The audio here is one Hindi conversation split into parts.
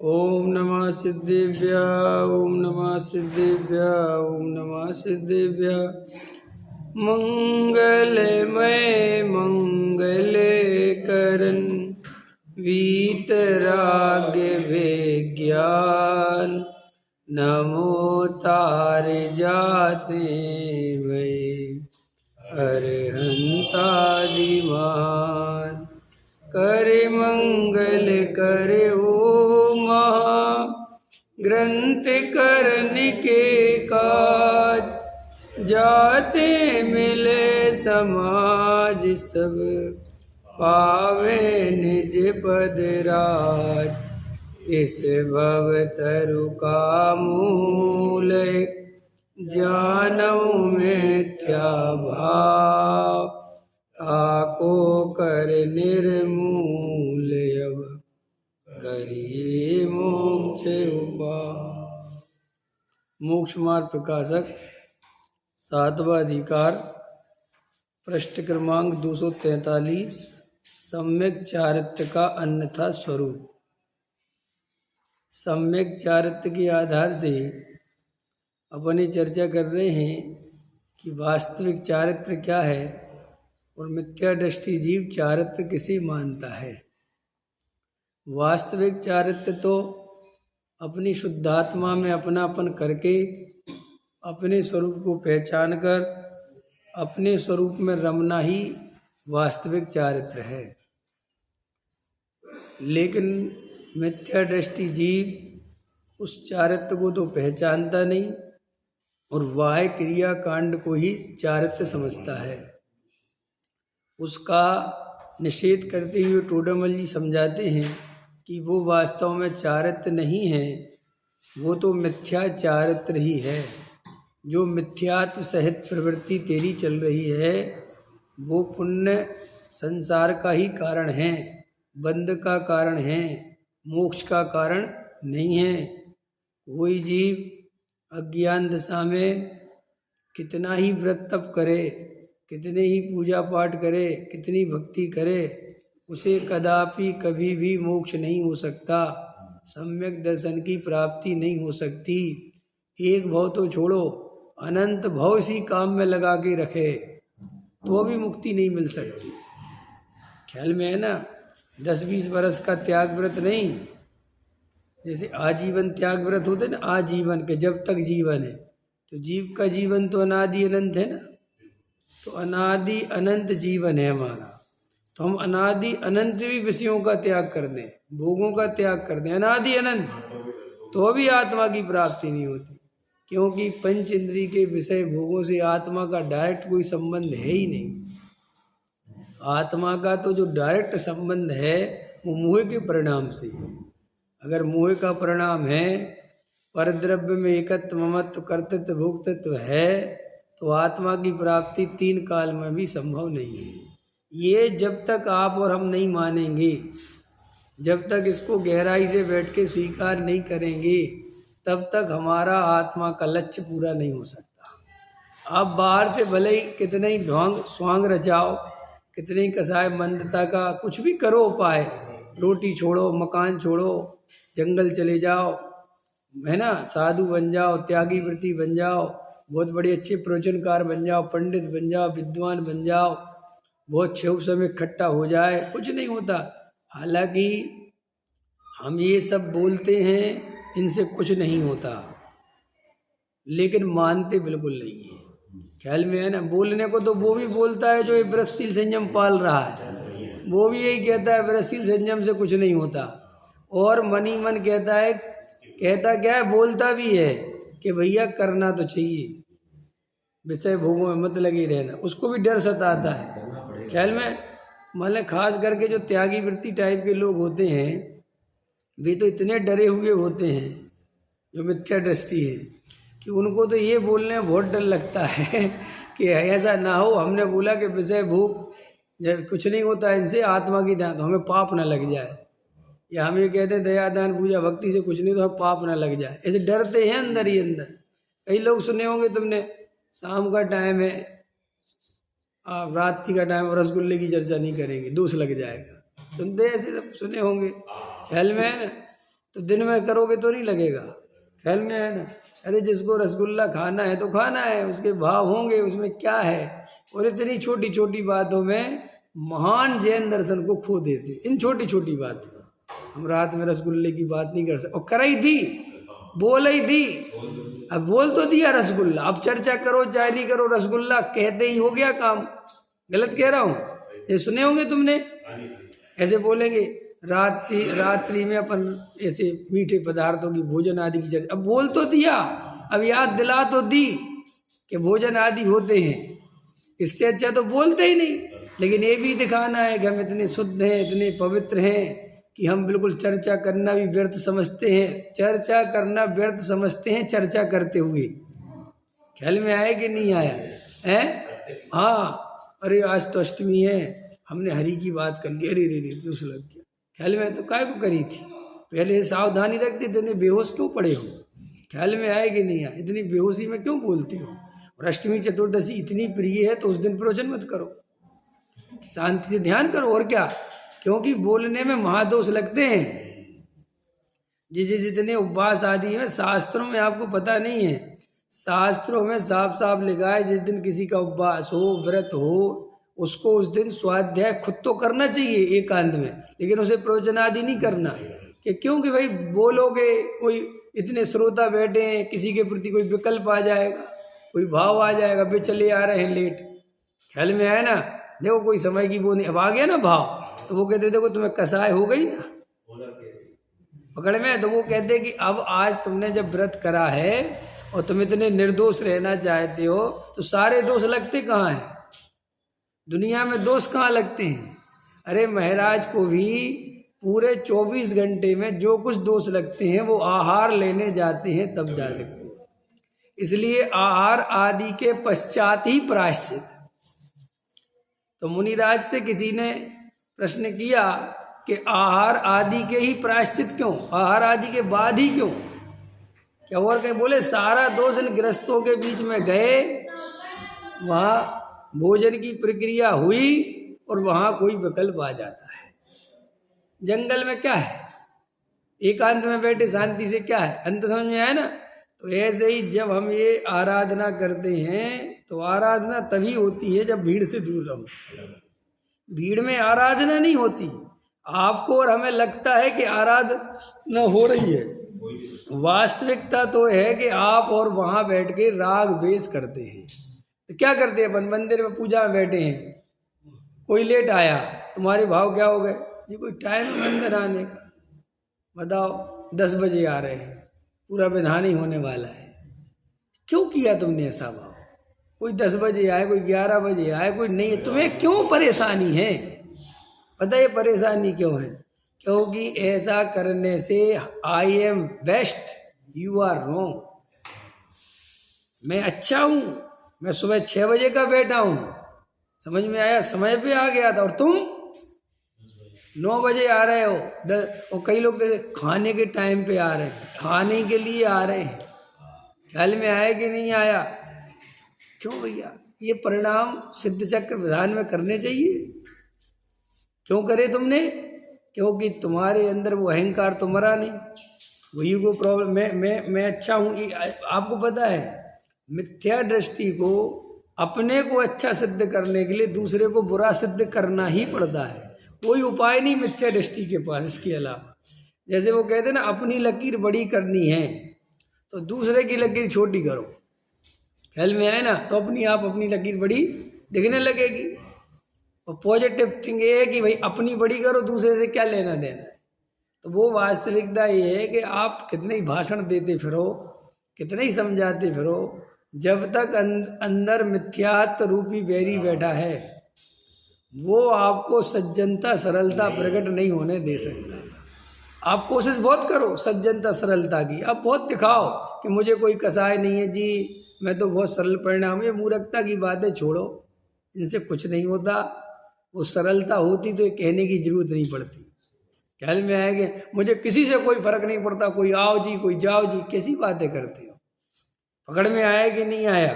ओम नमः सिद्धेभ्य ओम नमः सिद्धेभ्य ओम नमः सिद्धेभ्य। मंगलमय मंगले करन वीतराग्य विज्ञान नमो तार जाते भय अरहंतादिमान। करे मंगल करे ओ महा ग्रंथ करन के काज जाते मिले समाज सब पावे निज पद राज। इस भव तरु का मूल जानऊ मिथ्या भाव ताको कर निर्मूल अब करिए मोक्ष उपाय। मोक्ष मार्ग प्रकाशक सातवां अधिकार पृष्ठ क्रमांक 243 सम्यक चारित्र का अन्यथा स्वरूप। सम्यक चारित्र के आधार से अपनी चर्चा कर रहे हैं कि वास्तविक चारित्र क्या है और मिथ्या दृष्टि जीव चारित्र किसे मानता है। वास्तविक चारित्र तो अपनी शुद्धात्मा में अपनापन करके अपने स्वरूप को पहचान कर अपने स्वरूप में रमना ही वास्तविक चारित्र है। लेकिन मिथ्या दृष्टि जीव उस चारित्र को तो पहचानता नहीं और वाह्य क्रिया कांड को ही चारित्र समझता है। उसका निषेध करते हुए टोडामल जी समझाते हैं कि वो वास्तव में चारित्र नहीं है, वो तो मिथ्या चारित्र ही है। जो मिथ्यात्व सहित प्रवृत्ति तेरी चल रही है वो पुण्य संसार का ही कारण है, बंध का कारण है, मोक्ष का कारण नहीं है। कोई जीव अज्ञान दशा में कितना ही व्रत तप करे, कितने ही पूजा पाठ करे, कितनी भक्ति करे, उसे कदापि कभी भी मोक्ष नहीं हो सकता, सम्यक दर्शन की प्राप्ति नहीं हो सकती। एक भव तो छोड़ो, अनंत भव इसी काम में लगा के रखे तो भी मुक्ति नहीं मिल सकती। ख्याल में है ना? 10-20 वर्ष का त्याग व्रत नहीं, जैसे आजीवन त्याग व्रत होते ना, आजीवन के जब तक जीवन है, तो जीव का जीवन तो अनादि अनंत है ना। तो अनादि अनंत जीवन है हमारा, तो हम अनादि अनंत भी विषयों का त्याग कर दें, भोगों का त्याग कर दें अनादि अनंत, तो भी आत्मा की प्राप्ति नहीं होती। क्योंकि पंच इंद्रिय के विषय भोगों से आत्मा का डायरेक्ट कोई संबंध है ही नहीं। आत्मा का तो जो डायरेक्ट संबंध है वो मोह के परिणाम से है। अगर मोह का परिणाम है, परद्रव्य में एकत्व ममत्व कर्तृत्व भोक्तृत्व है, तो आत्मा की प्राप्ति 3 काल में भी संभव नहीं है। ये जब तक आप और हम नहीं मानेंगे, जब तक इसको गहराई से बैठ के स्वीकार नहीं करेंगे, तब तक हमारा आत्मा का लक्ष्य पूरा नहीं हो सकता। आप बाहर से भले ही कितने ही ढोंग स्वांग रचाओ, कितने ही कसाय मंदता का कुछ भी करो उपाय, रोटी छोड़ो, मकान छोड़ो, जंगल चले जाओ, है ना, साधु बन जाओ, त्यागी वृत्ति बन जाओ, बहुत बड़े अच्छे प्रवचनकार बन जाओ, पंडित बन जाओ, विद्वान बन जाओ, बहुत छेव समय इकट्ठा हो जाए, कुछ नहीं होता। हालांकि हम ये सब बोलते हैं, इनसे कुछ नहीं होता, लेकिन मानते बिल्कुल नहीं है। ख्याल में है ना? बोलने को तो वो भी बोलता है जो ये व्रतशील संयम पाल रहा है, वो भी यही कहता है व्रतशील संयम से कुछ नहीं होता, और मन ही मन कहता है, कहता क्या है, बोलता भी है कि भैया करना तो चाहिए, विषय भोगों में मत लगे रहना, उसको भी डर सताता है। ख्याल में मतलब खास करके जो त्यागी वृत्ति टाइप के लोग होते हैं, वे तो इतने डरे हुए होते हैं, जो मिथ्या दृष्टि है, कि उनको तो ये बोलने में बहुत डर लगता है कि ऐसा ना हो, हमने बोला कि विषय भोग जब कुछ नहीं होता इनसे, आत्मा की दान, तो हमें पाप ना लग जाए, या हम ये कहते हैं दया दान पूजा भक्ति से कुछ नहीं तो हमें पाप ना लग जाए, ऐसे डरते हैं अंदर ही अंदर। कई लोग सुने होंगे तुमने, शाम का टाइम है, रात का टाइम, रसगुल्ले की चर्चा नहीं करेंगे, दोष लग जाएगा, सुनते ऐसे सब सुने होंगे, ख्याल में है ना। तो दिन में करोगे तो नहीं लगेगा। ख्याल में है ना। अरे जिसको रसगुल्ला खाना है तो खाना है, उसके भाव होंगे, उसमें क्या है। और इतनी छोटी छोटी बातों में महान जैन दर्शन को खो देते, इन छोटी छोटी बातों। हम रात में रसगुल्ले की बात नहीं कर सकते, और कराई थी, बोल ही दी। अब बोल तो दिया रसगुल्ला, अब चर्चा करो चाहे नहीं करो, रसगुल्ला कहते ही हो गया काम। गलत कह रहा हूँ? ये सुने होंगे तुमने, ऐसे बोलेंगे रात्रि में अपन ऐसे मीठे पदार्थों की भोजन आदि की चर्चा। अब बोल तो दिया, अब याद दिला तो दी कि भोजन आदि होते हैं। इससे अच्छा तो बोलते ही नहीं। लेकिन ये भी दिखाना है कि हम इतने शुद्ध हैं, इतने पवित्र हैं कि हम बिल्कुल चर्चा करना भी व्यर्थ समझते हैं। चर्चा करना व्यर्थ समझते हैं चर्चा करते हुए। ख्याल में आया कि नहीं आया है? हाँ, अरे आज तो अष्टमी है, हमने हरि की बात कर ली, अरे रे रे दोष लग गया। ख्याल में तो काय को करी थी, पहले सावधानी रखते, इतने बेहोश क्यों पड़े हो? ख्याल में आए कि नहीं आए? इतनी बेहोशी में क्यों बोलते हो? और अष्टमी चतुर्दशी इतनी प्रिय है तो उस दिन प्रवचन मत करो, शांति से ध्यान करो। और क्या, क्योंकि बोलने में महादोष लगते हैं। जितने उपवास आदि हैं शास्त्रों में, आपको पता नहीं है, शास्त्रों में साफ साफ लिखा है जिस दिन किसी का उपवास हो, व्रत हो, उसको उस दिन स्वाध्याय खुद तो करना चाहिए एकांत में, लेकिन उसे प्रवचन आदि नहीं करना। कि क्योंकि भाई बोलोगे, कोई इतने श्रोता बैठे हैं, किसी के प्रति कोई विकल्प आ जाएगा, कोई भाव आ जाएगा, वे चले आ रहे हैं लेट। ख्याल में आया ना। देखो कोई समय की वो नहीं, अब आ गया ना भाव, तो वो कहते देखो तुम्हें कसाय हो गई ना पकड़ में। तो वो कहते कि अब आज तुमने जब व्रत करा है और तुम इतने निर्दोष रहना चाहते हो, तो सारे दोष लगते कहाँ हैं? दुनिया में दोष कहाँ लगते हैं? अरे महाराज को भी पूरे 24 घंटे में जो कुछ दोष लगते हैं वो आहार लेने जाते हैं तब जा लगते हैं। इसलिए आहार आदि के पश्चात ही प्रायश्चित। तो मुनिराज से किसी ने प्रश्न किया कि आहार आदि के ही प्रायश्चित क्यों, आहार आदि के बाद ही क्यों? क्या और कहीं? बोले सारा दोष इन गृहस्थों के बीच में गए, वहाँ भोजन की प्रक्रिया हुई और वहाँ कोई विकल्प आ जाता है। जंगल में क्या है, एकांत में बैठे शांति से क्या है, अंत समझ में आया ना। तो ऐसे ही जब हम ये आराधना करते हैं तो आराधना तभी होती है जब भीड़ से दूर रहो। भीड़ में आराधना नहीं होती। आपको और हमें लगता है कि आराधना हो रही है, वास्तविकता तो है कि आप और वहाँ बैठ के राग द्वेष करते हैं। तो क्या करते हैं, अपन मंदिर में पूजा में बैठे हैं, कोई लेट आया, तुम्हारे भाव क्या हो गए जी? कोई टाइम मंदिर आने का, बताओ 10 बजे आ रहे हैं, पूरा विधान ही होने वाला है। क्यों किया तुमने ऐसा भाव? कोई 10 बजे आए, कोई 11 बजे आए, कोई नहीं। तुम्हें क्यों परेशानी है? पता है परेशानी क्यों है? क्योंकि ऐसा करने से I am best, you are wrong. मैं अच्छा हूं, मैं सुबह 6 बजे का बैठा हूं, समझ में आया, समय पे आ गया था, और तुम 9 बजे आ रहे हो। और कई लोग तो खाने के टाइम पे आ रहे हैं, खाने के लिए आ रहे हैं। ख्याल में आया कि नहीं आया? क्यों भैया? ये परिणाम सिद्ध चक्र विधान में करने चाहिए। क्यों करे तुमने? क्योंकि तुम्हारे अंदर वो अहंकार तो मरा नहीं, वही को प्रॉब्लम। मैं अच्छा हूँ। आपको पता है मिथ्या दृष्टि को अपने को अच्छा सिद्ध करने के लिए दूसरे को बुरा सिद्ध करना ही पड़ता है। कोई उपाय नहीं मिथ्या दृष्टि के पास इसके अलावा। जैसे वो कहते हैं ना, अपनी लकीर बड़ी करनी है तो दूसरे की लकीर छोटी करो। ख्याल में आए ना? तो अपनी आप अपनी लकीर बड़ी दिखने लगेगी। और पॉजिटिव थिंग ये है कि भाई अपनी बड़ी करो, दूसरे से क्या लेना देना है। तो वो वास्तविकता ये है कि आप कितने ही भाषण देते फिरो, कितने ही समझाते फिरो, जब तक अंदर मिथ्यात्व रूपी बैरी बैठा है वो आपको सज्जनता सरलता प्रकट नहीं होने दे सकता। आप कोशिश बहुत करो सज्जनता सरलता की, आप बहुत दिखाओ कि मुझे कोई कसाय नहीं है जी, मैं तो बहुत सरल परिणाम। ये मूर्खता की बातें छोड़ो, इनसे कुछ नहीं होता। वो सरलता होती तो ये कहने की जरूरत नहीं पड़ती। ख्याल में आएगा? मुझे किसी से कोई फर्क नहीं पड़ता, कोई आओ जी कोई जाओ जी, कैसी बातें करते हो? पकड़ में आया कि नहीं आया?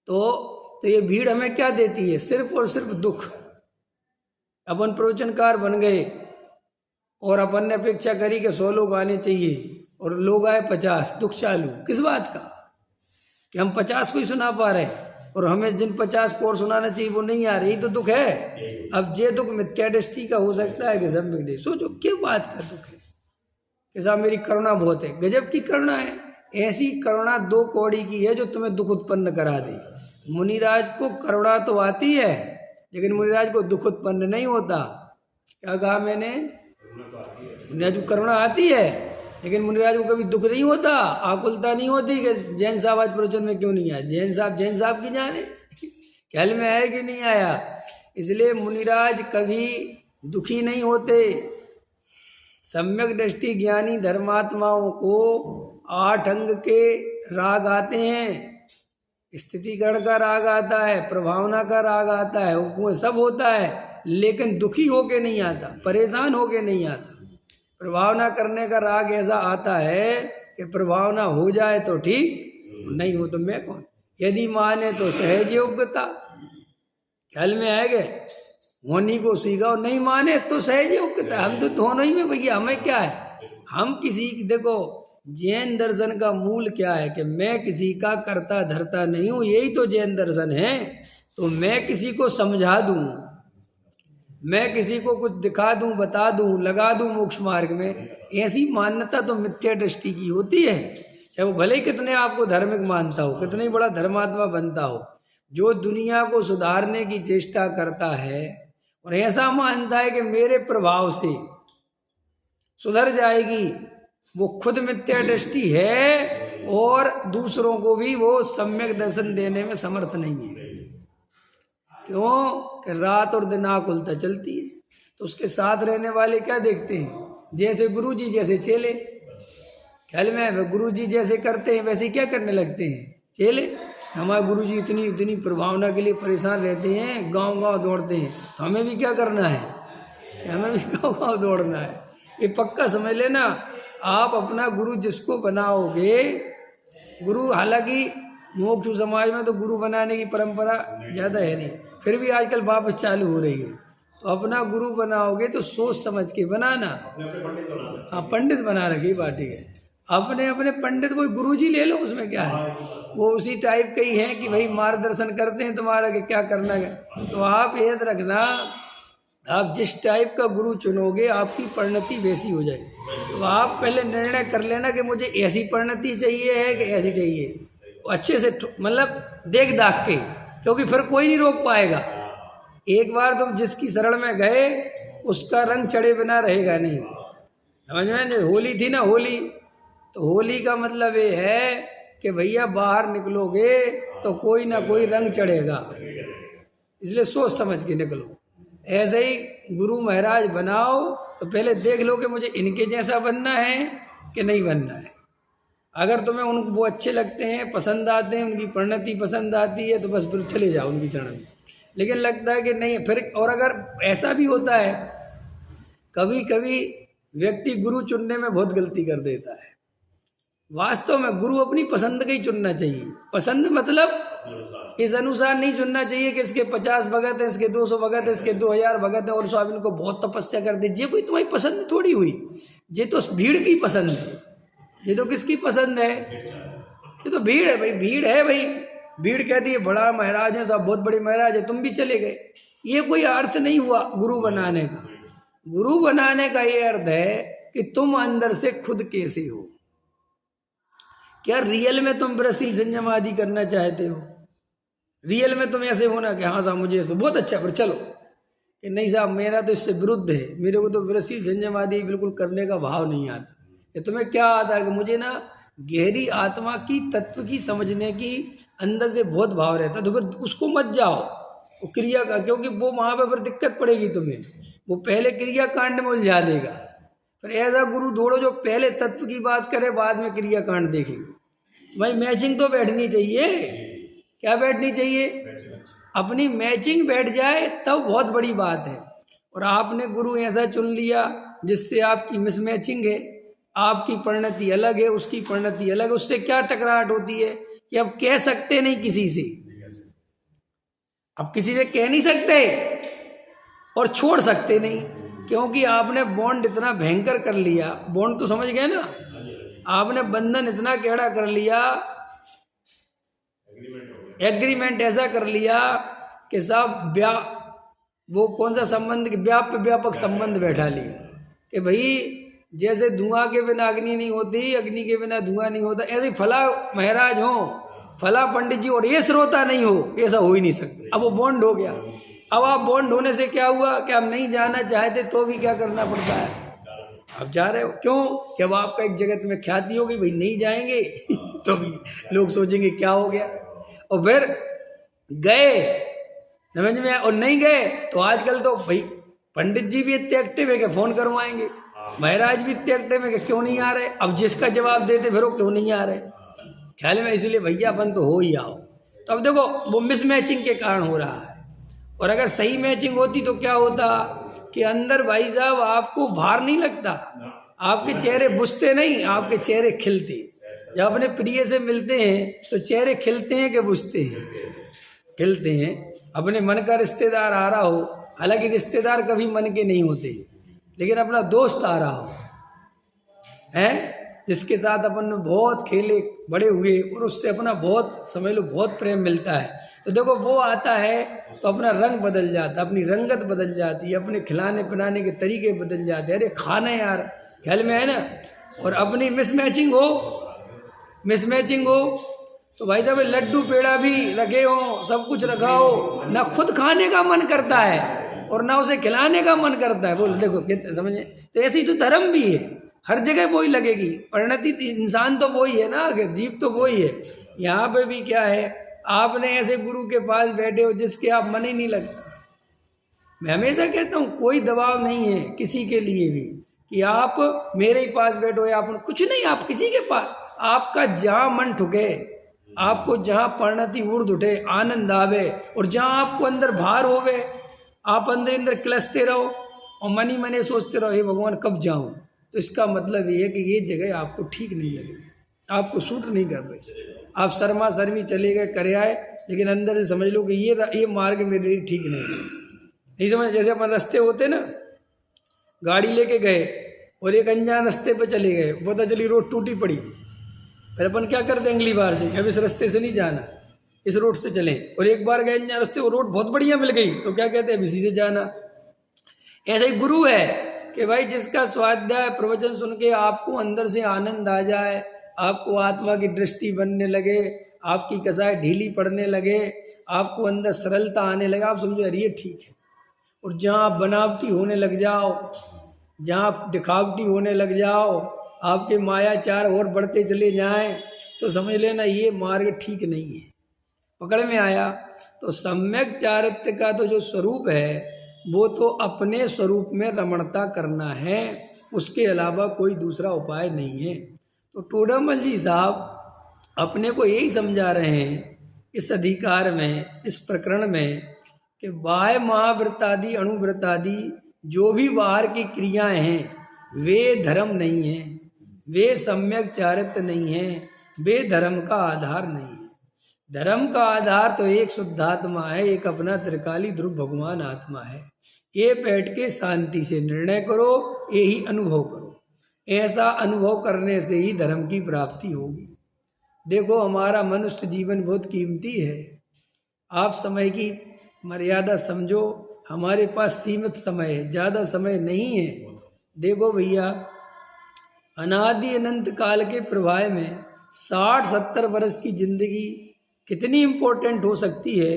तो ये भीड़ हमें क्या देती है? सिर्फ और सिर्फ दुख। अपन प्रवचनकार बन गए और अपन ने अपेक्षा करी कि 100 लोग आने चाहिए और लोग आए 50, दुख चालू। किस बात का कि हम 50 को ही सुना पा रहे हैं और हमें जिन 50 को और सुनाना चाहिए वो नहीं आ रही, यही तो दुख है। अब ये दुख मिथ्या दृष्टि का हो सकता है कि सम्यक दृष्टि। सोचो क्या बात का दुख है कि साहब मेरी करुणा बहुत है, गजब की करुणा है। ऐसी करुणा 2 कौड़ी की है जो तुम्हें दुख उत्पन्न करा दे। मुनिराज को करुणा तो आती है लेकिन मुनिराज को दुख उत्पन्न नहीं होता। क्या कहा मैंने? मुनिराज को करुणा आती है लेकिन मुनिराज को कभी दुख नहीं होता, आकुलता नहीं होती कि जैन साहब आज प्रवचन में क्यों नहीं आए। जैन साहब की जाने ख्याल में आया कि नहीं आया। इसलिए मुनिराज कभी दुखी नहीं होते। सम्यक दृष्टि ज्ञानी धर्मात्माओं को 8 अंग के राग आते हैं। स्थितिकरण का राग आता है, प्रभावना का राग आता है, वो सब होता है लेकिन दुखी होके नहीं आता, परेशान होके नहीं आता। प्रभावना करने का राग ऐसा आता है कि प्रभावना हो जाए तो ठीक, नहीं हो तो मैं कौन। यदि माने तो सहज योग्यता, ख्याल में आएगा, होनी को स्वीकार, नहीं माने तो सहज योग्यता। हम तो दोनों ही में भैया, हमें क्या है। हम किसी, देखो जैन दर्शन का मूल क्या है कि मैं किसी का करता धरता नहीं हूं, यही तो जैन दर्शन है। तो मैं किसी को समझा दूं, मैं किसी को कुछ दिखा दूं, बता दूं, लगा दूं मोक्ष मार्ग में, ऐसी मान्यता तो मिथ्या दृष्टि की होती है। चाहे वो भले ही कितने आपको धार्मिक मानता हो, कितने बड़ा धर्मात्मा बनता हो, जो दुनिया को सुधारने की चेष्टा करता है और ऐसा मानता है कि मेरे प्रभाव से सुधर जाएगी, वो खुद मिथ्या दृष्टि है और दूसरों को भी वो सम्यक दर्शन देने में समर्थ नहीं है। क्यों कि रात और दिन आकुलता चलती है। तो उसके साथ रहने वाले क्या देखते हैं, जैसे गुरुजी जैसे चेले। ख्याल में है, गुरुजी जैसे करते हैं वैसे क्या करने लगते हैं चेले। हमारे गुरुजी इतनी प्रभावना के लिए परेशान रहते हैं, गांव दौड़ते हैं, तो हमें भी क्या करना है, हमें भी गांव दौड़ना है। ये पक्का समझ लेना। आप अपना गुरु जिसको बनाओगे, गुरु, हालांकि मोक्ष समाज में तो गुरु बनाने की परंपरा ज़्यादा है नहीं, फिर भी आजकल वापस चालू हो रही है। तो अपना गुरु बनाओगे तो सोच समझ के बनाना। हाँ, पंडित बना रखे बात है। अपने पंडित कोई गुरुजी ले लो, उसमें क्या है, वो उसी टाइप के ही हैं कि भाई मार्गदर्शन करते हैं तुम्हारा कि क्या करना है। तो आप याद रखना, आप जिस टाइप का गुरु चुनोगे आपकी परिणति वैसी हो जाएगी। तो आप पहले निर्णय कर लेना कि मुझे ऐसी परिणति चाहिए है कि ऐसी चाहिए, अच्छे से मतलब देख दाख के, क्योंकि फिर कोई नहीं रोक पाएगा। एक बार तुम जिसकी शरण में गए उसका रंग चढ़े बिना रहेगा नहीं। समझ में? होली थी ना, होली, तो होली का मतलब ये है कि भैया बाहर निकलोगे तो कोई ना कोई रंग चढ़ेगा, इसलिए सोच समझ के निकलो। ऐसे ही गुरु महाराज बनाओ तो पहले देख लो कि मुझे इनके जैसा बनना है कि नहीं बनना है। अगर तुम्हें उनको वो अच्छे लगते हैं, पसंद आते हैं, उनकी परिणति पसंद आती है तो बस फिर चले जाओ उनकी चरण में। लेकिन लगता है कि नहीं फिर, और अगर ऐसा भी होता है कभी कभी व्यक्ति गुरु चुनने में बहुत गलती कर देता है। वास्तव में गुरु अपनी पसंद का ही चुनना चाहिए। पसंद मतलब इस अनुसार नहीं चुनना चाहिए कि इसके 50 भगत है, इसके 200 भगत है, इसके 2000 भगत है और स्वामी इनको बहुत तपस्या कर दी। ये कोई तुम्हारी पसंद थोड़ी हुई, ये तो भीड़ की पसंद है। ये तो किसकी पसंद है, ये तो भीड़ है भाई, भीड़ है भाई। भीड़ कहती है बड़ा महाराज है, सब बहुत बड़े महाराज है, तुम भी चले गए। ये कोई अर्थ नहीं हुआ गुरु बनाने का। गुरु बनाने का ये अर्थ है कि तुम अंदर से खुद कैसे हो। क्या रियल में तुम ब्रसील संयम आदि करना चाहते हो? रियल में तुम ऐसे होना कि हाँ साहब मुझे तो बहुत अच्छा, पर चलो कि नहीं साहब मेरा तो इससे विरुद्ध है, मेरे को तो ब्रसील संयम आदि बिल्कुल करने का भाव नहीं आता। कि तुम्हें क्या आता है कि मुझे ना गहरी आत्मा की तत्व की समझने की अंदर से बहुत भाव रहता है। तो फिर उसको मत जाओ वो क्रिया का, क्योंकि वो वहाँ पर फिर दिक्कत पड़ेगी तुम्हें। वो पहले क्रिया कांड में उलझा देगा। फिर ऐसा गुरु ढूंढो जो पहले तत्व की बात करे, बाद में क्रिया कांड देखेगा। भाई मैचिंग तो बैठनी चाहिए। क्या बैठनी चाहिए? अपनी मैचिंग बैठ जाए तब बहुत बड़ी बात है। और आपने गुरु ऐसा चुन लिया जिससे आपकी मिसमैचिंग है, आपकी परिणति अलग है, उसकी परिणति अलग है, उससे क्या टकराहट होती है कि अब कह सकते नहीं किसी से, अब किसी से कह नहीं सकते और छोड़ सकते नहीं। क्योंकि आपने बॉन्ड इतना भयंकर कर लिया, बॉन्ड तो समझ गए ना, आपने बंधन इतना गहरा कर लिया, एग्रीमेंट ऐसा कर लिया कि साहब वो कौन सा संबंध, व्यापक संबंध बैठा लिया कि भाई जैसे धुआं के बिना अग्नि नहीं होती, अग्नि के बिना धुआं नहीं होता, ऐसे फला महाराज हो, फला पंडित जी और ये श्रोता नहीं हो, ऐसा हो ही नहीं सकता। अब वो बॉन्ड हो गया। अब आप बॉन्ड होने से क्या हुआ कि आप नहीं जाना चाहते तो भी क्या करना पड़ता है, आप जा रहे हो। क्यों? कि अब आपका एक जगत में ख्याति होगी, भाई नहीं जाएंगे तो भी लोग सोचेंगे क्या हो गया, और फिर गए, समझ में, और नहीं गए तो आजकल तो भाई पंडित जी भी इतने एक्टिव है कि फोन करवाएंगे, महाराज भी इतने एक्टिव है कि क्यों नहीं आ रहे। अब जिसका जवाब देते फिर वो क्यों नहीं आ रहे ख्याल में, इसलिए भैया अपन तो हो ही आओ। तो अब देखो वो मिसमैचिंग के कारण हो रहा है। और अगर सही मैचिंग होती तो क्या होता कि अंदर भाई साहब आपको भार नहीं लगता, आपके चेहरे बुझते नहीं, आपके चेहरे खिलते। जब अपने प्रिय से मिलते हैं तो चेहरे खिलते हैं कि बुझते हैं? खिलते हैं। अपने मन का रिश्तेदार आ रहा हो, हालांकि रिश्तेदार कभी मन के नहीं होते, लेकिन अपना दोस्त आ रहा हो है, जिसके साथ अपन बहुत खेले बड़े हुए और उससे अपना बहुत समझ लो बहुत प्रेम मिलता है, तो देखो वो आता है तो अपना रंग बदल जाता है, अपनी रंगत बदल जाती है, अपने खिलाने पिलाने के तरीके बदल जाते हैं। अरे खाना यार, ख्याल में है ना। और अपनी मिसमैचिंग हो तो भाई साहब लड्डू पेड़ा भी रखे हो, सब कुछ रखा हो, ना खुद खाने का मन करता है और ना उसे खिलाने का मन करता है। बोल देखो कितने समझे। तो ऐसे ही तो धर्म भी है, हर जगह वही लगेगी। परिणति इंसान तो वही है ना, जीव तो वही है। यहाँ पे भी क्या है, आपने ऐसे गुरु के पास बैठे हो जिसके आप मन ही नहीं लगता। मैं हमेशा कहता हूँ कोई दबाव नहीं है किसी के लिए भी कि आप मेरे ही पास बैठो या आप कुछ नहीं, आप किसी के पास, आपका जहाँ मन ठुके, आपको जहाँ परिणति ऊर्ध उठे, आनंद आवे, और जहाँ आपको अंदर भार होवे, आप अंदर क्लसते रहो और मन ही मने सोचते रहो हे भगवान कब जाऊँ। तो इसका मतलब ये है कि ये जगह आपको ठीक नहीं लग रही, आपको सूट नहीं कर रही। आप शर्मा शर्मी चले गए करे आए, लेकिन अंदर से समझ लो कि ये मार्ग मेरे लिए ठीक नहीं समझ। जैसे अपन रास्ते होते ना, गाड़ी लेके गए और एक अनजान रास्ते पे चले गए, पता चली रोड टूटी पड़ी, फिर अपन क्या करते हैं अगली बार से, अब इस रास्ते से नहीं जाना, इस रोड से चलें। और एक बार गए अनजान रास्ते, वो रोड बहुत बढ़िया मिल गई तो क्या कहते हैं अब इसी से जाना। ऐसा ही गुरु है कि भाई जिसका स्वाध्याय प्रवचन सुन के आपको अंदर से आनंद आ जाए, आपको आत्मा की दृष्टि बनने लगे, आपकी कसाई ढीली पड़ने लगे, आपको अंदर सरलता आने लगे, आप समझो यार ये ठीक है। और जहाँ आप बनावटी होने लग जाओ, जहाँ आप दिखावटी होने लग जाओ, आपके मायाचार और बढ़ते चले जाएं, तो समझ लेना ये मार्ग ठीक नहीं है। पकड़ में आया। तो सम्यक चारित्र्य का तो जो स्वरूप है वो तो अपने स्वरूप में रमणता करना है, उसके अलावा कोई दूसरा उपाय नहीं है। तो टोडामल जी साहब अपने को यही समझा रहे हैं इस अधिकार में, इस प्रकरण में, कि बाह्य महाव्रतादि अणुव्रतादि जो भी बाहर की क्रियाएं हैं वे धर्म नहीं हैं, वे सम्यक चारित्र्य नहीं हैं, वे धर्म का आधार नहीं है। धर्म का आधार तो एक शुद्धात्मा है, एक अपना त्रिकाली ध्रुव भगवान आत्मा है। ये बैठ के शांति से निर्णय करो, यही अनुभव करो। ऐसा अनुभव करने से ही धर्म की प्राप्ति होगी। देखो हमारा मनुष्य जीवन बहुत कीमती है, आप समय की मर्यादा समझो। हमारे पास सीमित समय है, ज़्यादा समय नहीं है। देखो भैया अनादि अनंत काल के प्रवाह में 60-70 वर्ष की जिंदगी कितनी इम्पोर्टेंट हो सकती है,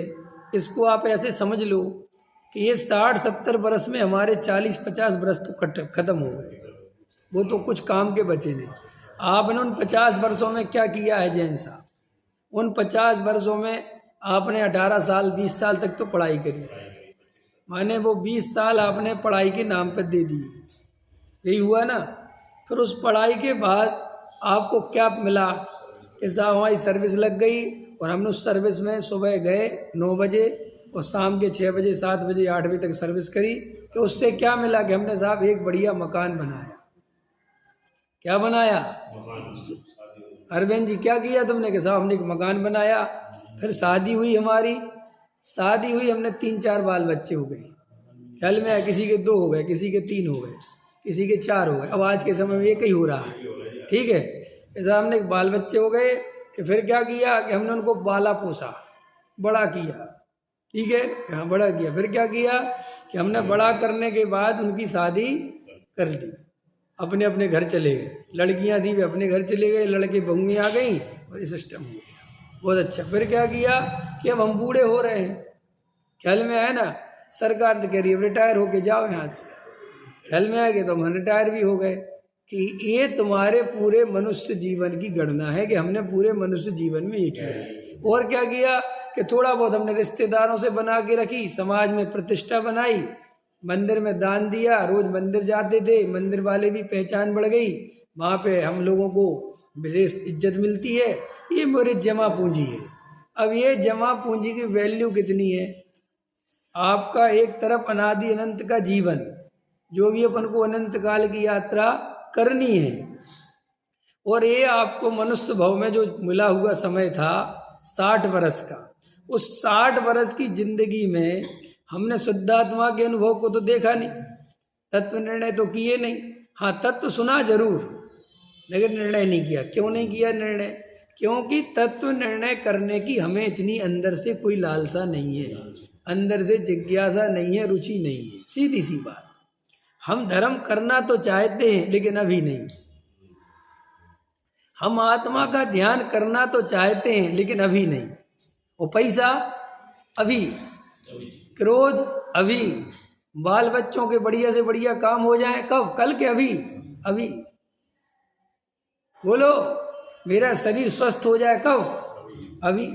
इसको आप ऐसे समझ लो कि ये 60-70 वर्ष में हमारे 40-50 वर्ष तो खत्म हो गए, वो तो कुछ काम के बचे नहीं। आपने उन 50 वर्षों में क्या किया है जैन साहब? उन 50 वर्षों में आपने 18 साल 20 साल तक तो पढ़ाई करी, माने वो 20 साल आपने पढ़ाई के नाम पर दे दिए, यही हुआ ना। फिर उस पढ़ाई के बाद आपको क्या मिला कि साहब हमारी सर्विस लग गई और हमने उस सर्विस में सुबह गए 9 बजे और शाम के 6 बजे 7 बजे 8 बजे तक सर्विस करी। कि उससे क्या मिला कि हमने साहब एक बढ़िया मकान बनाया। क्या बनाया अरविंद जी, क्या किया तुमने? कि साहब हमने एक मकान बनाया। फिर शादी हुई, हमारी शादी हुई, हमने 3-4 बाल बच्चे हो गए। ख्याल में है? किसी के 2 हो गए, किसी के 3 हो गए, किसी के 4 हो गए। अब आज के समय में एक ही हो रहा है, ठीक है। जैसा हमने बाल बच्चे हो गए कि फिर क्या किया कि हमने उनको पाला पोसा, बड़ा किया, ठीक है, हाँ बड़ा किया। फिर क्या किया कि हमने बड़ा करने के बाद उनकी शादी कर दी, अपने अपने घर चले गए। लड़कियां थी वे अपने घर चले गए, लड़के बहुएं आ गई और ये सिस्टम हो गया। बहुत अच्छा। फिर क्या किया कि अब हम बूढ़े हो रहे हैं, ख्याल में आया ना, सरकार कह रही है रिटायर होके जाओ यहाँ से, ख्याल में आ गए तो हम रिटायर भी हो गए। कि ये तुम्हारे पूरे मनुष्य जीवन की गणना है कि हमने पूरे मनुष्य जीवन में ये किया है। और क्या किया कि थोड़ा बहुत हमने रिश्तेदारों से बना के रखी, समाज में प्रतिष्ठा बनाई, मंदिर में दान दिया, रोज मंदिर जाते थे, मंदिर वाले भी पहचान बढ़ गई, वहाँ पे हम लोगों को विशेष इज्जत मिलती है। ये मेरी जमा पूंजी है। अब ये जमा पूंजी की वैल्यू कितनी है? आपका एक तरफ अनादि अनंत का जीवन, जो भी अपन को अनंत काल की यात्रा करनी है, और ये आपको मनुष्य भव में जो मिला हुआ समय था 60 वर्ष का, उस 60 वर्ष की जिंदगी में हमने शुद्धात्मा के अनुभव को तो देखा नहीं, तत्व निर्णय तो किए नहीं। हाँ, तत्व सुना जरूर, लेकिन निर्णय नहीं किया। क्यों नहीं किया निर्णय? क्योंकि तत्व निर्णय करने की हमें इतनी अंदर से कोई लालसा नहीं है, अंदर से जिज्ञासा नहीं है, रुचि नहीं है। सीधी सी बात। हम धर्म करना तो चाहते हैं लेकिन अभी नहीं। हम आत्मा का ध्यान करना तो चाहते हैं लेकिन अभी नहीं। वो पैसा अभी, क्रोध अभी, बाल बच्चों के बढ़िया से बढ़िया काम हो जाए कब? कल के अभी? अभी। बोलो, मेरा शरीर स्वस्थ हो जाए कब? अभी।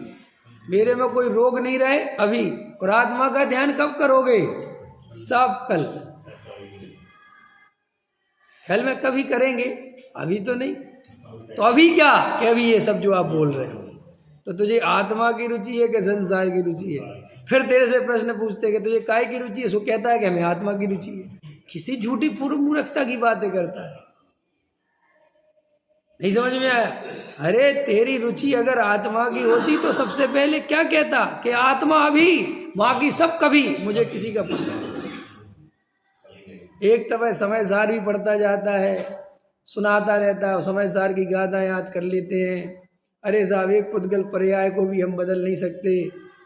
मेरे में कोई रोग नहीं रहे? अभी। और आत्मा का ध्यान कब करोगे? सब कल। ख्याल में कभी करेंगे, अभी तो नहीं। तो अभी क्या कि अभी ये सब जो आप बोल रहे हो, तो तुझे आत्मा की रुचि है कि संसार की रुचि है? फिर तेरे से प्रश्न पूछते कि तुझे काय की रुचि है, सो कहता है कि हमें आत्मा की रुचि है। किसी झूठी पूर्व मूर्खता की बातें करता है, नहीं समझ में आया? अरे तेरी रुचि अगर आत्मा की होती तो सबसे पहले क्या कहता कि आत्मा अभी, बाकी सब कभी, मुझे किसी का पता नहीं। एक तब समय सार भी पढ़ता जाता है, सुनाता रहता है, समय सार की गाथा याद कर लेते हैं। अरे साहब, एक पुद्गल पर्याय को भी हम बदल नहीं सकते,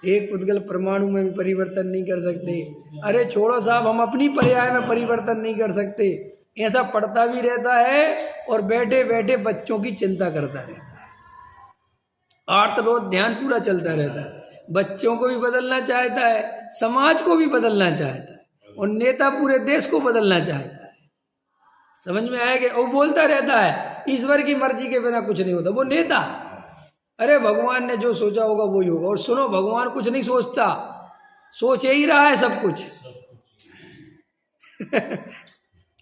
एक पुद्गल परमाणु में भी परिवर्तन नहीं कर सकते। अरे छोड़ो साहब, हम अपनी पर्याय में परिवर्तन नहीं कर सकते। ऐसा पढ़ता भी रहता है और बैठे बैठे बच्चों की चिंता करता रहता है। आर्त रोज ध्यान पूरा चलता रहता है। बच्चों को भी बदलना चाहता है, समाज को भी बदलना चाहता है, और नेता पूरे देश को बदलना चाहता है। समझ में आएगा? वो बोलता रहता है ईश्वर की मर्जी के बिना कुछ नहीं होता, वो नेता। अरे भगवान ने जो सोचा होगा वो ही होगा। और सुनो, भगवान कुछ नहीं सोचता, सोच ही रहा है सब कुछ।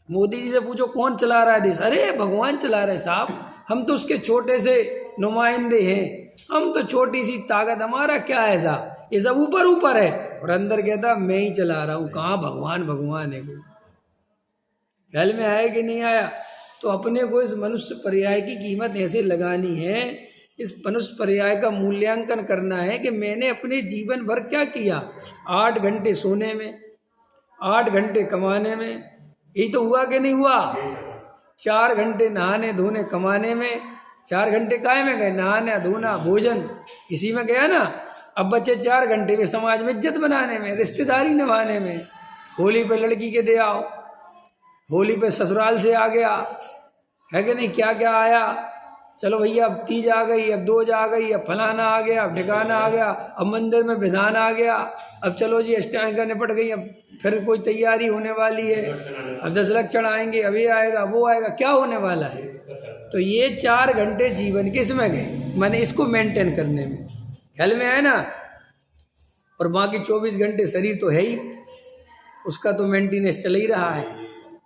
मोदी जी से पूछो कौन चला रहा है देश? अरे भगवान चला रहे साहब, हम तो उसके छोटे से नुमाइंदे हैं, हम तो छोटी सी ताकत, हमारा क्या है साहब, ये सब ऊपर ऊपर है। और अंदर कहता मैं ही चला रहा हूँ। कहाँ भगवान भगवान है कोई? ख्याल में आया कि नहीं आया? तो अपने को इस मनुष्य पर्याय की कीमत ऐसे लगानी है, इस मनुष्य पर्याय का मूल्यांकन करना है कि मैंने अपने जीवन भर क्या किया। 8 घंटे सोने में, 8 घंटे कमाने में, यही तो हुआ कि नहीं हुआ? 4 घंटे नहाने धोने कमाने में, 4 घंटे काहे में गए? नहाना धोना भोजन, इसी में गया ना। अब बचे 4 घंटे में समाज में इज्जत बनाने में, रिश्तेदारी निभाने में। होली पे लड़की के दे आओ, होली पे ससुराल से आ गया है कि नहीं, क्या क्या आया। चलो भैया, अब तीज आ गई, अब दोज आ गई, अब फलाना आ गया, अब ठिकाना आ गया, अब मंदिर में विधान आ गया, अब चलो जी अष्टांगिका निपट गई, अब फिर कोई तैयारी होने वाली है, अब 10 लक्षण आएंगे, अब ये आएगा वो आएगा, क्या होने वाला है। तो ये 4 घंटे जीवन किस में गए? मैंने इसको मेंटेन करने में, ख्याल में आया ना। और बाकी 24 घंटे शरीर तो है ही, उसका तो मेंटेनेंस चल ही रहा है।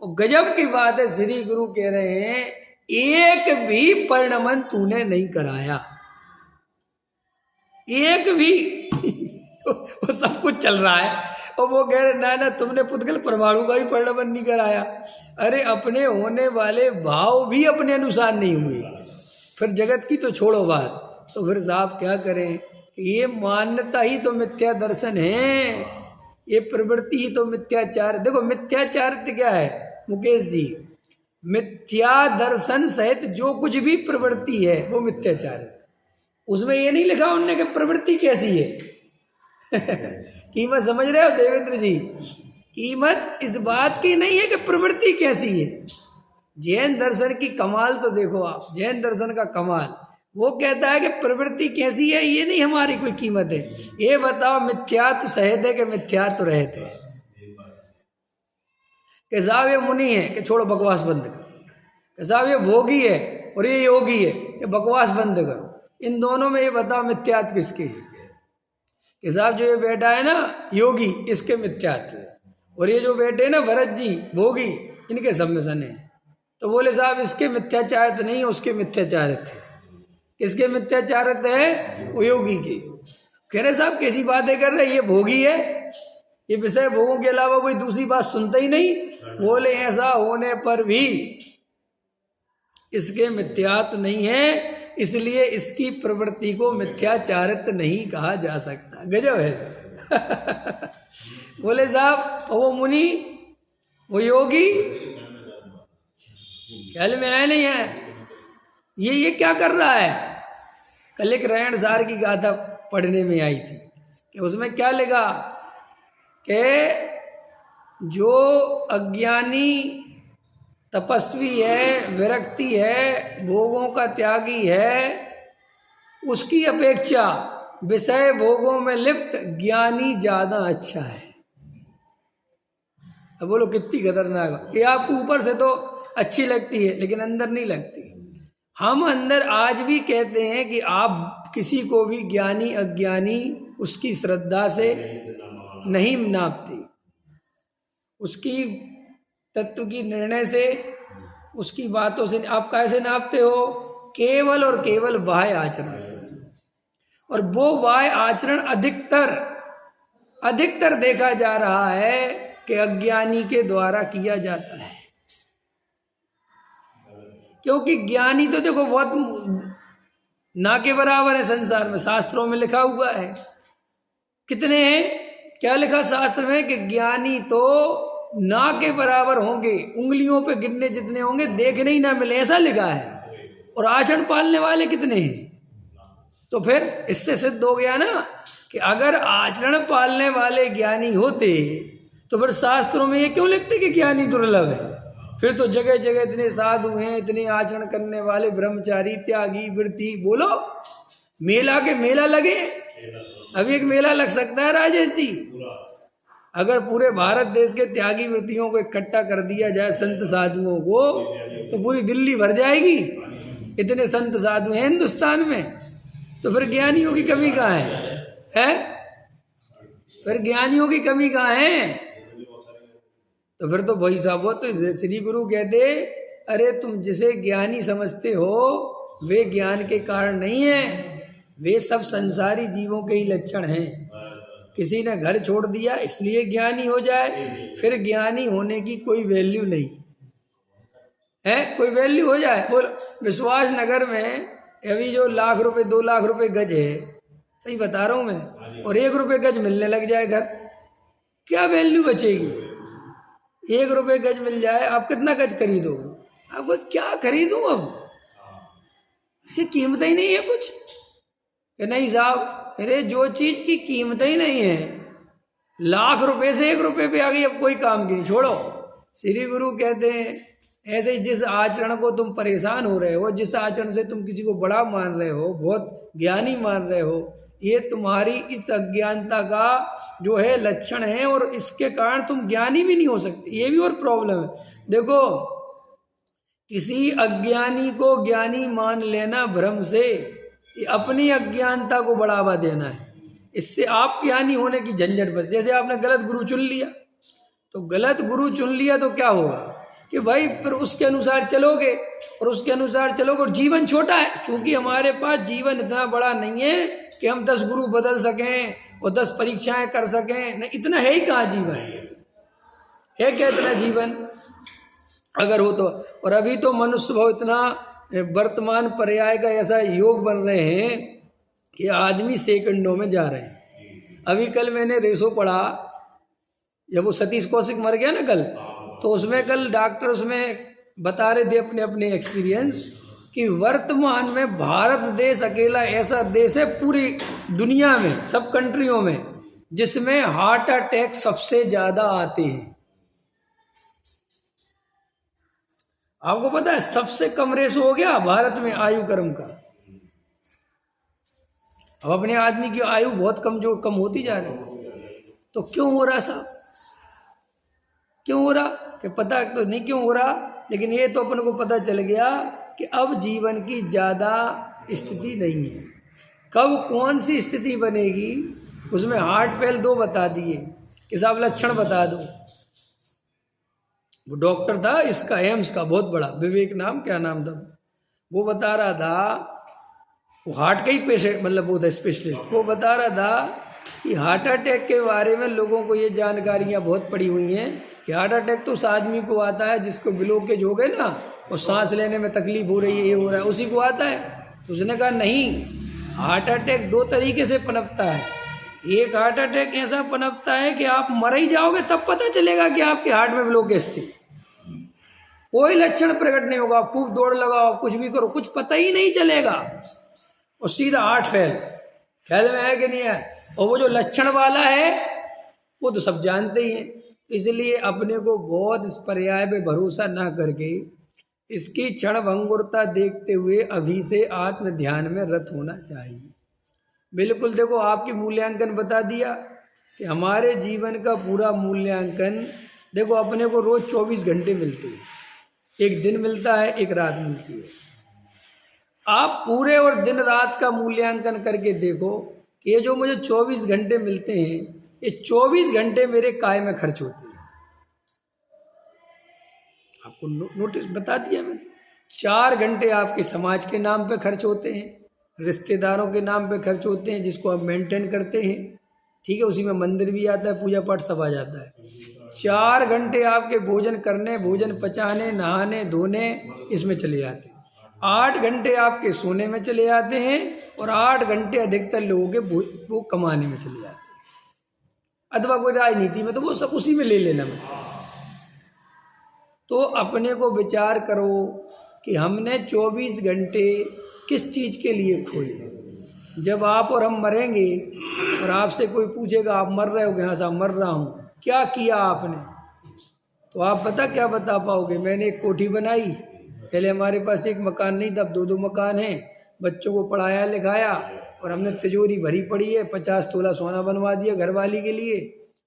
और गजब की बात है, श्री गुरु कह रहे हैं एक भी परिणमन तूने नहीं कराया, एक भी। वो सब कुछ चल रहा है और वो कह रहे ना ना, तुमने पुद्गल परमाणु का भी परिणमन नहीं कराया। अरे अपने होने वाले भाव भी अपने अनुसार नहीं हुए, फिर जगत की तो छोड़ो बात। तो फिर साहब क्या करें? ये मान्यता ही तो मिथ्या दर्शन है, ये प्रवृत्ति ही तो मिथ्याचार। देखो मिथ्याचारित्य क्या है मुकेश जी, मिथ्या दर्शन सहित जो कुछ भी प्रवृत्ति है वो मिथ्याचार है। उसमें ये नहीं लिखा उनने कि प्रवृत्ति कैसी है कीमत समझ रहे हो देवेंद्र जी, कीमत इस बात की नहीं है कि प्रवृत्ति कैसी है। जैन दर्शन की कमाल तो देखो आप, जैन दर्शन का कमाल, वो कहता है कि प्रवृत्ति कैसी है ये नहीं हमारी कोई कीमत है, ये बताओ मिथ्यात्व सहित है कि मिथ्यात्व रहत है। कि साहब ये मुनि है कि छोड़ो बकवास बंद करो, कि साहब ये भोगी है और ये योगी है कि बकवास बंद करो। इन दोनों में ये बताओ मिथ्यात्व किसके है? कि साहब जो ये बैठा है ना योगी, इसके मिथ्यात्व है, और ये जो बैठे हैं ना भरत जी भोगी, इनके सब में सने हैं। तो बोले साहब इसके मिथ्याचारित नहीं है, उसके मिथ्याचारित है। किसके मिथ्याचारित है? वो योगी के। कह रहे साहब कैसी बातें कर रहे, ये भोगी है, ये विषय भोगों के अलावा कोई दूसरी बात सुनता ही नहीं। बोले ऐसा होने पर भी इसके मिथ्यात्व नहीं है, इसलिए इसकी प्रवृत्ति को मिथ्याचारित नहीं कहा जा सकता। गजब है बोले साहब वो मुनि वो योगी ख्याल में आया नहीं है, ये क्या कर रहा है। कल एक रैण सार की गाथा पढ़ने में आई थी कि उसमें क्या लिखा कि जो अज्ञानी तपस्वी है, विरक्ति है, भोगों का त्यागी है, उसकी अपेक्षा विषय भोगों में लिप्त ज्ञानी ज्यादा अच्छा है। अब बोलो कितनी खतरनाक। ये आपको ऊपर से तो अच्छी लगती है लेकिन अंदर नहीं लगती। हम अंदर आज भी कहते हैं कि आप किसी को भी ज्ञानी अज्ञानी उसकी श्रद्धा से नहीं नापते, उसकी तत्व की निर्णय से, उसकी बातों से। आप कैसे नापते हो? केवल और केवल बाह्य आचरण से। और वो बाह्य आचरण अधिकतर देखा जा रहा है कि अज्ञानी के द्वारा किया जाता है। क्योंकि ज्ञानी तो देखो बहुत ना के बराबर है संसार में, शास्त्रों में लिखा हुआ है। कितने हैं? क्या लिखा शास्त्र में कि ज्ञानी तो ना के बराबर होंगे, उंगलियों पे गिनने जितने होंगे, देखने ही ना मिले, ऐसा लिखा है। और आचरण पालने वाले कितने हैं? तो फिर इससे सिद्ध हो गया ना कि अगर आचरण पालने वाले ज्ञानी होते तो फिर शास्त्रों में ये क्यों लिखते कि ज्ञानी दुर्लभ है। फिर तो जगह जगह इतने साधु हैं, इतने आचरण करने वाले, ब्रह्मचारी, त्यागी, वृत्ति। बोलो मेला के मेला लगे। अभी एक मेला लग सकता है राजेश जी, अगर पूरे भारत देश के त्यागी वृत्तियों को इकट्ठा कर दिया जाए, संत साधुओं को, तो पूरी दिल्ली भर जाएगी। इतने संत साधु हैं हिंदुस्तान में, तो फिर ज्ञानियों की कमी कहाँ है? फिर ज्ञानियों की कमी कहाँ है? तो फिर तो भाई साहब वो तो श्री गुरु कहते, अरे तुम जिसे ज्ञानी समझते हो वे ज्ञान के कारण नहीं है, वे सब संसारी जीवों के ही लक्षण हैं। किसी ने घर छोड़ दिया इसलिए ज्ञानी हो जाए, फिर ज्ञानी होने की कोई वैल्यू नहीं है। कोई वैल्यू हो जाए? बोलो विश्वास नगर में अभी जो लाख रुपए 2 लाख रुपए गज है, सही बता रहा हूं मैं, और 1 रुपए गज मिलने लग जाए घर, क्या वैल्यू बचेगी? 1 रुपए गज मिल जाए, आप कितना गज खरीदोगे? आपको क्या खरीदूं अब, इसकी कीमत ही नहीं है कुछ। कि नहीं साहब, अरे जो चीज की कीमत ही नहीं है, लाख रुपए से 1 रुपए पे आ गई, अब कोई काम की नहीं। छोड़ो, श्री गुरु कहते हैं ऐसे ही जिस आचरण को तुम परेशान हो रहे हो, जिस आचरण से तुम किसी को बड़ा मान रहे हो, बहुत ज्ञानी मान रहे हो, ये तुम्हारी इस अज्ञानता का जो है लक्षण है, और इसके कारण तुम ज्ञानी भी नहीं हो सकते। ये भी और प्रॉब्लम है। देखो किसी अज्ञानी को ज्ञानी मान लेना भ्रम से, ये अपनी अज्ञानता को बढ़ावा देना है। इससे आप ज्ञानी होने की झंझट बच। जैसे आपने गलत गुरु चुन लिया, तो गलत गुरु चुन लिया तो क्या होगा कि भाई फिर उसके अनुसार चलोगे, और उसके अनुसार चलोगे, और जीवन छोटा है। क्योंकि हमारे पास जीवन इतना बड़ा नहीं है कि हम 10 गुरु बदल सकें और 10 परीक्षाएं कर सकें। नहीं, इतना है ही कहाँ जीवन है? क्या इतना जीवन अगर हो तो। और अभी तो मनुष्य भाव इतना वर्तमान पर्याय का ऐसा योग बन रहे हैं कि आदमी सेकंडों में जा रहे हैं। अभी कल मैंने रेसो पढ़ा जब वो सतीश कौशिक मर गया ना कल, तो उसमें कल डॉक्टर उसमें बता रहे थे अपने अपने एक्सपीरियंस कि वर्तमान में भारत देश अकेला ऐसा देश है पूरी दुनिया में, सब कंट्रियों में, जिसमें हार्ट अटैक सबसे ज्यादा आते हैं। आपको पता है सबसे कम रेस हो गया भारत में आयु क्रम का। अब अपने आदमी की आयु बहुत कम होती जा रही है। तो क्यों हो रहा साहब? क्यों हो रहा कि पता तो नहीं क्यों हो रहा, लेकिन ये तो अपन को पता चल गया कि अब जीवन की ज्यादा स्थिति नहीं है। कब कौन सी स्थिति बनेगी उसमें हार्ट फेल 2 बता दिए कि साहब लक्षण बता दो। वो डॉक्टर था इसका एम्स का बहुत बड़ा, विवेक नाम, क्या नाम था, वो बता रहा था, वो हार्ट का ही पेशेंट मतलब वो था स्पेशलिस्ट, वो बता रहा था कि हार्ट अटैक के बारे में लोगों को ये जानकारियां बहुत पड़ी हुई हैं कि हार्ट अटैक तो उस आदमी को आता है जिसको ब्लॉकेज हो गए ना और सांस लेने में तकलीफ हो रही है, ये हो रहा है, उसी को आता है। तो उसने कहा नहीं, हार्ट अटैक 2 तरीके से पनपता है। एक हार्ट अटैक ऐसा पनपता है कि आप मर ही जाओगे तब पता चलेगा कि आपके हार्ट में ब्लॉकेज थी, कोई लक्षण प्रकट नहीं होगा, खूब दौड़ लगाओ कुछ भी करो कुछ पता ही नहीं चलेगा, और सीधा हार्ट फेल। ख्याल में है कि नहीं है? और वो जो लक्षण वाला है वो तो सब जानते ही हैं। इसलिए अपने को बहुत इस पर्याय पे भरोसा ना करके इसकी क्षण भंगुरता देखते हुए अभी से आत्म ध्यान में रत होना चाहिए। बिल्कुल देखो आपकी मूल्यांकन बता दिया कि हमारे जीवन का पूरा मूल्यांकन देखो अपने को रोज 24 घंटे मिलते हैं, एक दिन मिलता है एक रात मिलती है। आप पूरे और दिन रात का मूल्यांकन करके देखो कि ये जो मुझे 24 घंटे मिलते हैं ये 24 घंटे मेरे काय में खर्च होते हैं। आपको नोटिस बता दिया मैंने। 4 घंटे आपके समाज के नाम पे खर्च होते हैं, रिश्तेदारों के नाम पे खर्च होते हैं जिसको आप मेंटेन करते हैं, ठीक है, उसी में मंदिर भी आता है, पूजा पाठ सब आ जाता है। 4 घंटे आपके भोजन करने, भोजन पचाने, नहाने धोने इसमें चले जाते हैं। 8 घंटे आपके सोने में चले जाते हैं और 8 घंटे अधिकतर लोगों के वो कमाने में चले जाते हैं, अथवा कोई राजनीति में, तो वो सब उसी में ले लेना मतलब। तो अपने को विचार करो कि हमने 24 घंटे किस चीज के लिए खोए। जब आप और हम मरेंगे और आपसे कोई पूछेगा आप मर रहे हो, हाँ साहब मर रहा हूँ, क्या किया आपने, तो आप पता क्या बता पाओगे? मैंने एक कोठी बनाई, पहले हमारे पास एक मकान नहीं था, अब 2-2 मकान हैं, बच्चों को पढ़ाया लिखाया और हमने तिजोरी भरी पड़ी है, 50 तोला सोना बनवा दिया घरवाली के लिए,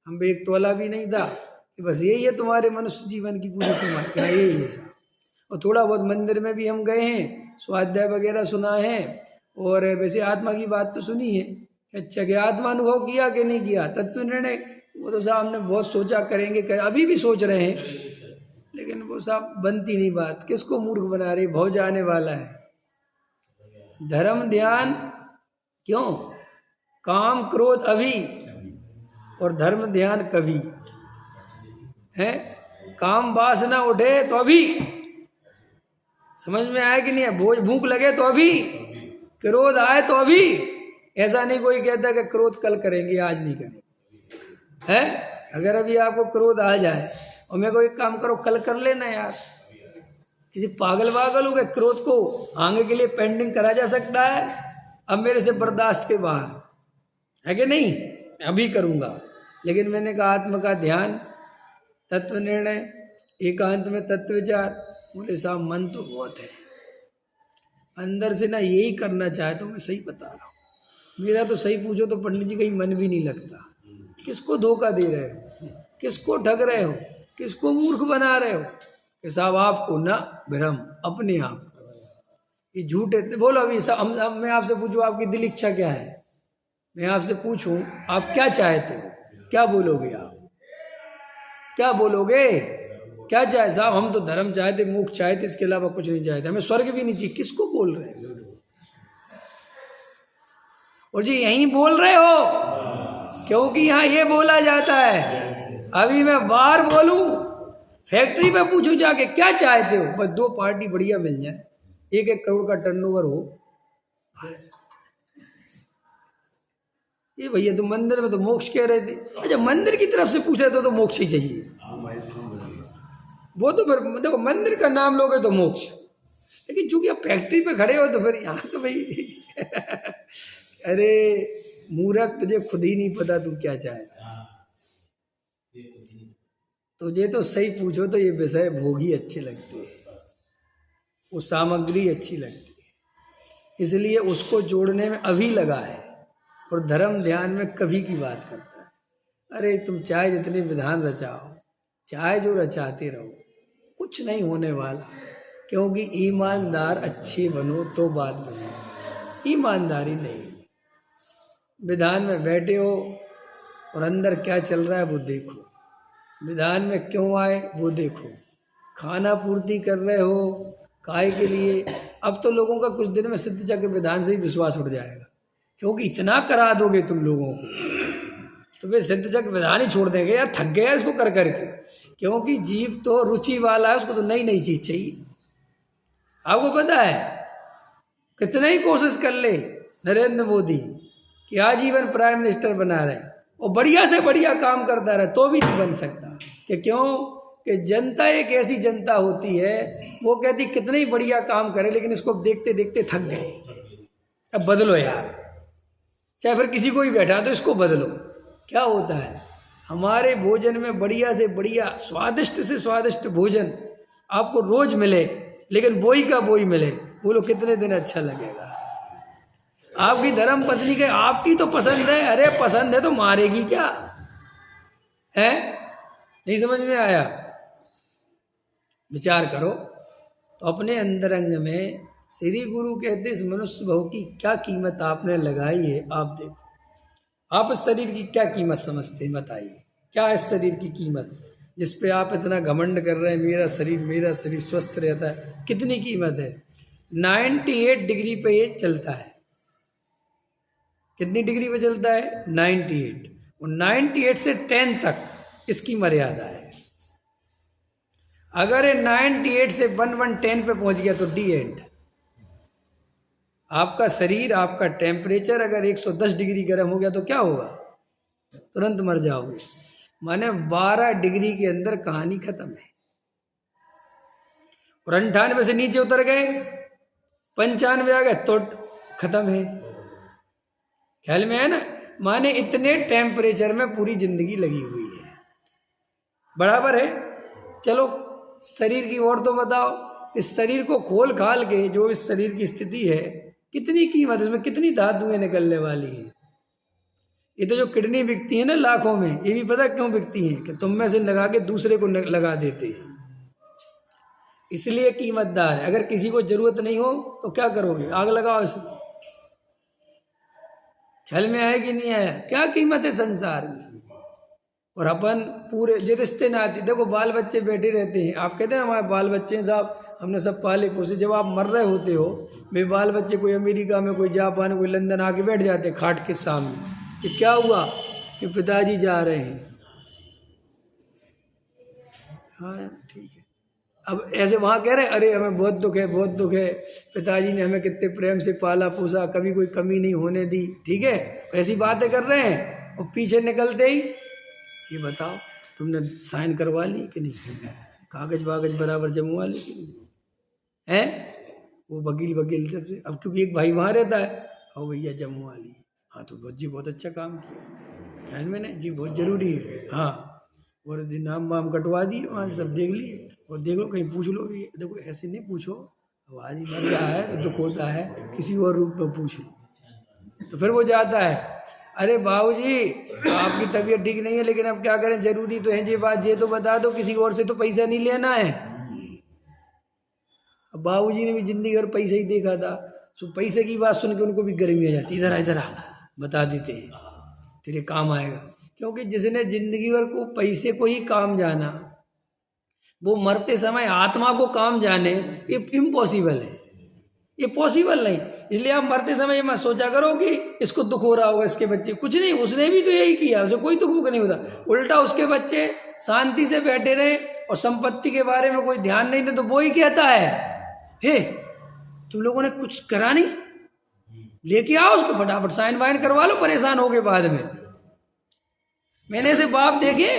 हम पे 1 तोला भी नहीं था। कि बस यही है तुम्हारे मनुष्य जीवन की पूरी सीमा, क्या यही है साहब। और थोड़ा बहुत मंदिर में भी हम गए हैं, स्वाध्याय वगैरह सुना है, और वैसे आत्मा की बात तो सुनी है। अच्छा कि आत्मा अनुभव किया कि नहीं किया, तत्व निर्णय वो तो साहब हमने बहुत सोचा करेंगे, अभी भी सोच रहे हैं, लेकिन वो साहब बनती नहीं बात। किसको मूर्ख बना रही, भव जाने वाला है। धर्म ध्यान क्यों, काम क्रोध अभी और धर्म ध्यान कभी है। काम वासना उठे तो अभी, समझ में आया कि नहीं है? भूख लगे तो अभी, क्रोध आए तो अभी। ऐसा नहीं कोई कहता कि क्रोध कल करेंगे आज नहीं करेंगे, है? अगर अभी आपको क्रोध आ जाए और मैं को एक काम करो कल कर लेना यार, किसी पागल वागल हो गए? क्रोध को आगे के लिए पेंडिंग करा जा सकता है? अब मेरे से बर्दाश्त के बाहर है कि नहीं, अभी करूँगा। लेकिन मैंने कहा आत्म का ध्यान, तत्व निर्णय, एकांत में तत्व विचार। बोले साहब मन तो बहुत है, अंदर से ना यही करना चाहे तो मैं सही बता रहा हूँ। मेरा तो सही पूछो तो पंडित जी कहीं मन भी नहीं लगता। किसको धोखा दे रहे हो, किसको ठग रहे हो, किसको मूर्ख बना रहे हो? कि साहब आपको ना भ्रम अपने आप, ये झूठे। बोलो अभी मैं आपसे पूछूं आपकी दिल इच्छा क्या है, मैं आपसे पूछूं आप क्या चाहते हो, क्या बोलोगे आप? क्या बोलोगे? क्या चाहे साहब? हम तो धर्म चाहते, मोक्ष चाहते, इसके अलावा कुछ नहीं चाहते, हमें स्वर्ग भी नहीं चाहिए। किसको बोल रहे हैं? और जी यहीं बोल रहे हो क्योंकि यहाँ ये बोला जाता है। अभी मैं बाहर बोलूं, फैक्ट्री पे पूछूं जाके क्या चाहते हो, बस 2 पार्टी बढ़िया मिल जाए, 1-1 करोड़ का टर्नओवर हो, बस ये भैया तुम मंदिर में तो मोक्ष कह रहे थे, अच्छा मंदिर की तरफ से पूछ रहे थे तो मोक्ष ही चाहिए। वो तो फिर देखो मंदिर का नाम लोगे तो मोक्ष, लेकिन चूंकि आप फैक्ट्री पे खड़े हो तो फिर यहाँ तो भाई अरे मूर्ख, तुझे खुद ही नहीं पता तू क्या चाहता। तुझे तो सही पूछो तो ये विषय भोग ही अच्छे लगते हैं, वो सामग्री अच्छी लगती है, इसलिए उसको जोड़ने में अभी लगा है और धर्म ध्यान में कभी की बात करता है। अरे तुम चाहे जितने विधान रचाओ, चाहे जो रचाते रहो, कुछ नहीं होने वाला, क्योंकि ईमानदार अच्छे बनो तो बात बने, ईमानदारी नहीं। विधान में बैठे हो और अंदर क्या चल रहा है वो देखो, विधान में क्यों आए वो देखो, खाना पूर्ति कर रहे हो काय के लिए। अब तो लोगों का कुछ दिन में सिद्ध चक्र विधान से ही विश्वास उठ जाएगा, क्योंकि इतना करा दोगे तुम लोगों को तो वे सिद्ध चक्र विधान ही छोड़ देंगे, यार थक गया इसको कर करके, क्योंकि जीव तो रुचि वाला है, उसको तो नई नई चीज चाहिए। आपको पता है कितना ही कोशिश कर ले नरेंद्र मोदी कि आजीवन प्राइम मिनिस्टर बना रहे और बढ़िया से बढ़िया काम करता रहे, तो भी नहीं बन सकता। कि क्यों? कि जनता एक ऐसी जनता होती है, वो कहती कितना ही बढ़िया काम करे लेकिन इसको देखते देखते थक गए, अब बदलो यार, चाहे फिर किसी को ही बैठा तो इसको बदलो। क्या होता है हमारे भोजन में बढ़िया से बढ़िया स्वादिष्ट से स्वादिष्ट भोजन आपको रोज मिले, लेकिन वही का वही मिले, बोलो कितने दिन अच्छा लगेगा। आपकी धर्म पत्नी के आपकी तो पसंद है, अरे पसंद है तो मारेगी क्या है? नहीं समझ में आया? विचार करो तो अपने अंतरंग में श्री गुरु कहते इस मनुष्य भाव की क्या कीमत आपने लगाई है। आप देखो, आप इस शरीर की क्या कीमत समझते हैं, बताइए क्या है इस शरीर की कीमत जिस पे आप इतना घमंड कर रहे हैं, मेरा शरीर स्वस्थ रहता है। कितनी कीमत है? 98 डिग्री पे ये चलता है। कितनी डिग्री पे चलता है? 98। और 98 से 10 तक इसकी मर्यादा है। अगर ये 98 से 1110 पे पहुंच गया तो डी एंड। आपका शरीर, आपका टेम्परेचर अगर 110 डिग्री गर्म हो गया तो क्या होगा? तुरंत मर जाओगे। माने 12 डिग्री के अंदर कहानी खत्म है। और 98 से नीचे उतर गए, 95 आ गए तो खत्म है। ख्याल में है ना? माने इतने टेम्परेचर में पूरी जिंदगी लगी हुई है, बराबर है। चलो शरीर की ओर तो बताओ, इस शरीर को खोल खाल के जो इस शरीर की स्थिति है, कितनी कीमत, इसमें कितनी धातुएं निकलने वाली हैं। ये तो जो किडनी बिकती है ना लाखों में, ये भी पता क्यों बिकती हैं? कि तुम में से लगा के दूसरे को लगा देते हैं, इसलिए कीमतदार है। अगर किसी को जरूरत नहीं हो तो क्या करोगे? आग लगाओ इसमें। ख्याल में आया कि नहीं आया? क्या कीमत है संसार में। और अपन पूरे जो रिश्ते नाते, देखो बाल बच्चे बैठे रहते हैं, आप कहते हैं हमारे बाल बच्चे हैं साहब, हमने सब पाले पोसे। जब आप मर रहे होते हो, वे बाल बच्चे कोई अमेरिका में, कोई जापान, कोई लंदन आके बैठ जाते हैं खाट के सामने कि क्या हुआ, कि पिताजी जा रहे हैं। हाँ ठीक है। अब ऐसे वहाँ कह रहे अरे हमें बहुत दुख है, बहुत दुख है, पिताजी ने हमें कितने प्रेम से पाला पोसा, कभी कोई कमी नहीं होने दी, ठीक है, ऐसी बातें कर रहे हैं। और पीछे निकलते ही ये बताओ तुमने साइन करवा ली कि नहीं, कागज वागज बराबर जमवा ली कि नहीं है? वो वकील सबसे, अब क्योंकि एक भाई वहाँ रहता है, और भैया जमवा ली। हाँ तो जी बहुत अच्छा काम किया, ख्याल में नहीं जी, बहुत जरूरी है। हाँ और नाम वाम कटवा दिए, वहाँ से सब देख लिए। और देख लो कहीं पूछ लो, ये देखो ऐसे नहीं पूछो, अब आदमी मर रहा है तो दुख होता है, किसी और रूप में पूछ लो। तो फिर वो जाता है, अरे बाबूजी आपकी तबीयत ठीक नहीं है, लेकिन अब क्या करें, जरूरी तो है ये बात, ये तो बता दो, किसी और से तो पैसा नहीं लेना है। अब बाबूजी ने भी जिंदगी भर पैसा ही देखा था, तो पैसे की बात सुन के उनको भी गर्मी आ जाती, इधर आ बता देते हैं तेरे काम आएगा। क्योंकि जिसने जिंदगी भर को पैसे को ही काम जाना, वो मरते समय आत्मा को काम जाने, ये इम्पॉसिबल है, ये पॉसिबल नहीं। इसलिए आप मरते समय ये मत सोचा करो कि इसको दुख हो रहा होगा, इसके बच्चे, कुछ नहीं, उसने भी तो यही किया, उसे कोई दुख नहीं होता। उल्टा उसके बच्चे शांति से बैठे रहे और संपत्ति के बारे में कोई ध्यान नहीं दे, तो वो ही कहता है हे तुम लोगों ने कुछ करा नहीं, लेके आओ उसको, फटाफट साइन वाइन करवा लो, परेशान हो गए बाद में। मैंने ऐसे बाप देखे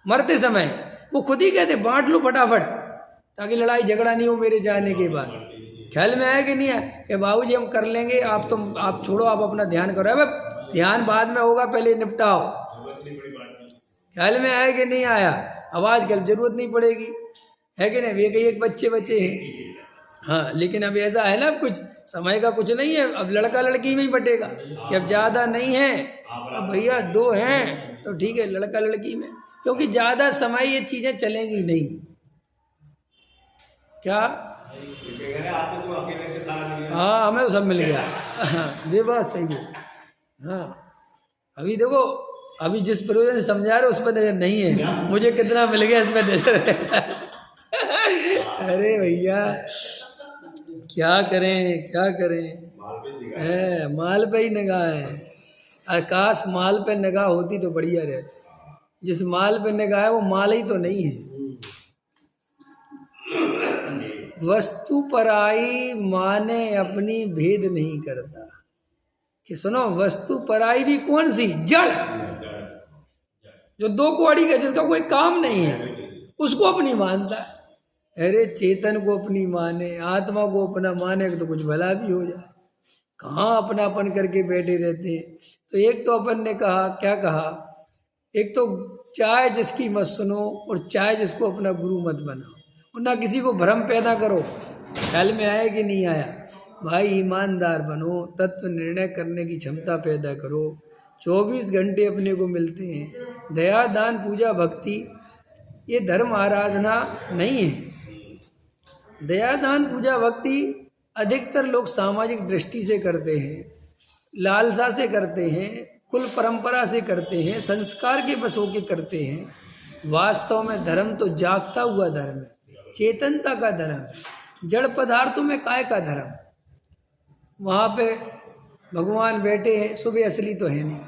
मरते समय, वो खुद ही कहते बांट लो फटाफट ताकि लड़ाई झगड़ा नहीं हो मेरे जाने के बाद। ख्याल में आया कि नहीं आया कि बाबूजी हम कर लेंगे, आप छोड़ो, आप अपना ध्यान करो। अब ध्यान बाद में होगा, पहले निपटाओ। ख्याल में आया कि नहीं आया? आवाज कल जरूरत नहीं पड़ेगी, है कि नहीं? वे कई एक बच्चे हैं, हाँ, लेकिन अब ऐसा है ना, कुछ समय का कुछ नहीं है, अब लड़का लड़की में ही बटेगा कि अब ज़्यादा नहीं है, अब भैया 2 हैं तो ठीक है, लड़का लड़की में, क्योंकि ज़्यादा समय ये चीज़ें चलेंगी नहीं। क्या? हाँ, हमें तो सब मिल गया। ये बात सही है। हाँ, अभी देखो, अभी जिस प्रयोजन से समझा रहे उस पर नजर नहीं है, मुझे कितना मिल गया इस पर नजर है। अरे भैया क्या करें, माल पे ही निगाह है। आकाश माल पे निगाह होती तो बढ़िया रहती, जिस माल पे निगाह है वो माल ही तो नहीं है। वस्तु पराई माने अपनी भेद नहीं करता। कि सुनो, वस्तु पराई भी कौन सी? जड़, जो 2 कौड़ी का, जिसका कोई काम नहीं है, उसको अपनी मानता है। अरे चेतन को अपनी माने, आत्मा को अपना माने तो कुछ भला भी हो जाए। कहाँ अपनापन करके बैठे रहते हैं। तो एक तो अपन ने कहा, क्या कहा, एक तो चाहे जिसकी मत सुनो और चाहे जिसको अपना गुरु मत बनाओ, और ना किसी को भ्रम पैदा करो। ख्याल में आया कि नहीं आया? भाई ईमानदार बनो, तत्व निर्णय करने की क्षमता पैदा करो। 24 घंटे अपने को मिलते हैं। दया दान पूजा भक्ति ये धर्म आराधना नहीं है। दया दान पूजा भक्ति अधिकतर लोग सामाजिक दृष्टि से करते हैं, लालसा से करते हैं, कुल परंपरा से करते हैं, संस्कार के बस होके करते हैं। वास्तव में धर्म तो जागता हुआ धर्म है, चेतनता का धर्म है। जड़ पदार्थों में काय का धर्म? वहाँ पे भगवान बैठे हैं, सुबह असली तो है नहीं,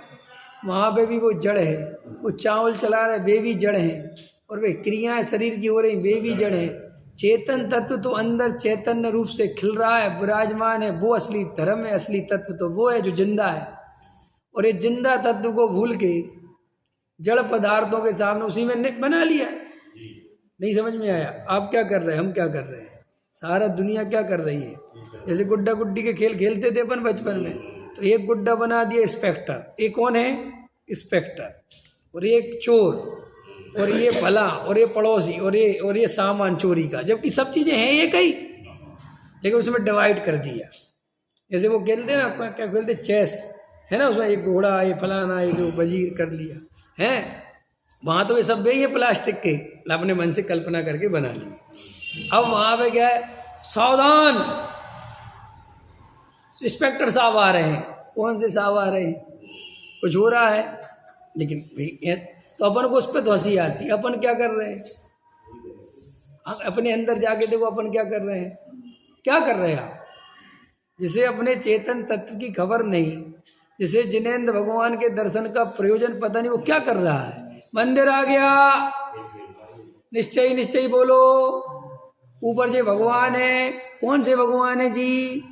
वहाँ पे भी वो जड़ है। वो चावल चला रहे, वे भी जड़ हैं, और वे क्रियाएं शरीर की हो रही, वे भी जड़ हैं। चेतन तत्व तो अंदर चैतन्य रूप से खिल रहा है, विराजमान है, वो असली धर्म है। असली तत्व तो वो है जो जिंदा है। और ये जिंदा तत्व को भूल के जड़ पदार्थों के सामने उसी में बना लिया। नहीं समझ में आया? आप क्या कर रहे हैं, हम क्या कर रहे हैं, सारा दुनिया क्या कर रही है? जैसे गुड्डा गुड्डी के खेल खेलते थे अपन बचपन में, तो एक गुड्डा बना दिया इंस्पेक्टर, एक कौन है? इंस्पेक्टर, और एक चोर, और ये भला, और ये पड़ोसी, और ये सामान चोरी का, जबकि सब चीजें हैं एक ही, लेकिन उसमें डिवाइड कर दिया। जैसे वो खेलते ना, क्या खेलते, चेस है ना, उसमें एक घोड़ा, ये फलाना, ये जो वजीर कर लिया है। वहाँ तो ये सब भी है प्लास्टिक के, अपने मन से कल्पना करके बना लिए। अब वहाँ पे क्या है, सावधान, इंस्पेक्टर साहब आ रहे हैं। कौन से साहब आ रहे हैं? कुछ हो रहा है, लेकिन भाई तो अपन को उस पर तो हंसी आती है। अपन क्या कर रहे हैं? अपने अंदर जाके देखो, अपन क्या कर रहे हैं? क्या कर रहे हैं आप? जिसे अपने चेतन तत्व की खबर नहीं, जिसे जिनेंद्र भगवान के दर्शन का प्रयोजन पता नहीं, वो क्या कर रहा है? मंदिर आ गया, निश्चय बोलो, ऊपर जे भगवान है। कौन से भगवान है जी?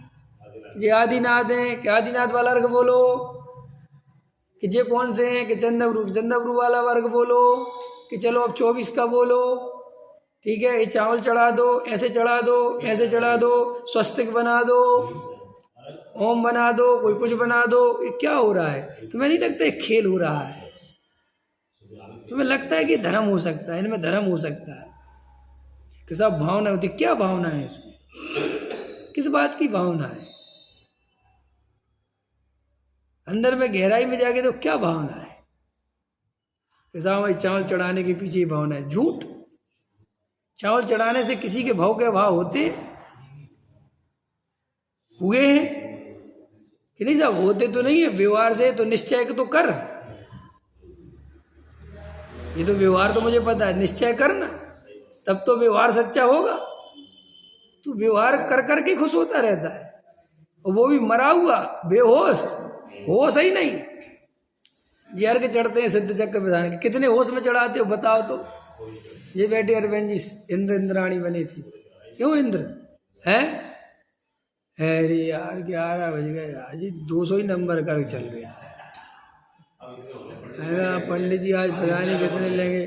जे आदिनाथ है। क्या आदिनाथ वाला वर्ग बोलो? कि जे कौन से हैं? कि चंदवरू वाला वर्ग बोलो। कि चलो अब 24 का बोलो, ठीक है, ये चावल चढ़ा दो, ऐसे चढ़ा दो, ऐसे चढ़ा दो, स्वस्तिक बना दो, ओम बना दो, कोई कुछ बना दो। ये क्या हो रहा है? तुम्हें नहीं लगता एक खेल हो रहा है? तुम्हें लगता है कि धर्म हो सकता है, इनमें धर्म हो सकता है? कि सब भावना होती, क्या भावना है इसमें? किस बात की भावना है? अंदर में गहराई में जाके तो क्या भावना है? कि साहब भाई चावल चढ़ाने के पीछे ही भावना है। झूठ। चावल चढ़ाने से किसी के भाव के भाव होते हुए हैं कि नहीं साहब? होते तो नहीं है, व्यवहार से तो निश्चय तो कर। ये तो व्यवहार तो मुझे पता है, निश्चय करना, तब तो व्यवहार सच्चा होगा। तू व्यवहार कर करके खुश होता रहता है, और वो भी मरा हुआ, बेहोश, होश ही नहीं। जहर के चढ़ते हैं सिद्ध चक्र विधान के, कितने होश में चढ़ाते हो बताओ तो? ये बैठे अरविंद जी, इंद्र इंद्राणी बनी थी, क्यों इंद्र है? अरे यार 11 बज गए अजी, 200 ही नंबर कर चल रहा है ना। पंडित जी आज पता नहीं कितने लेंगे।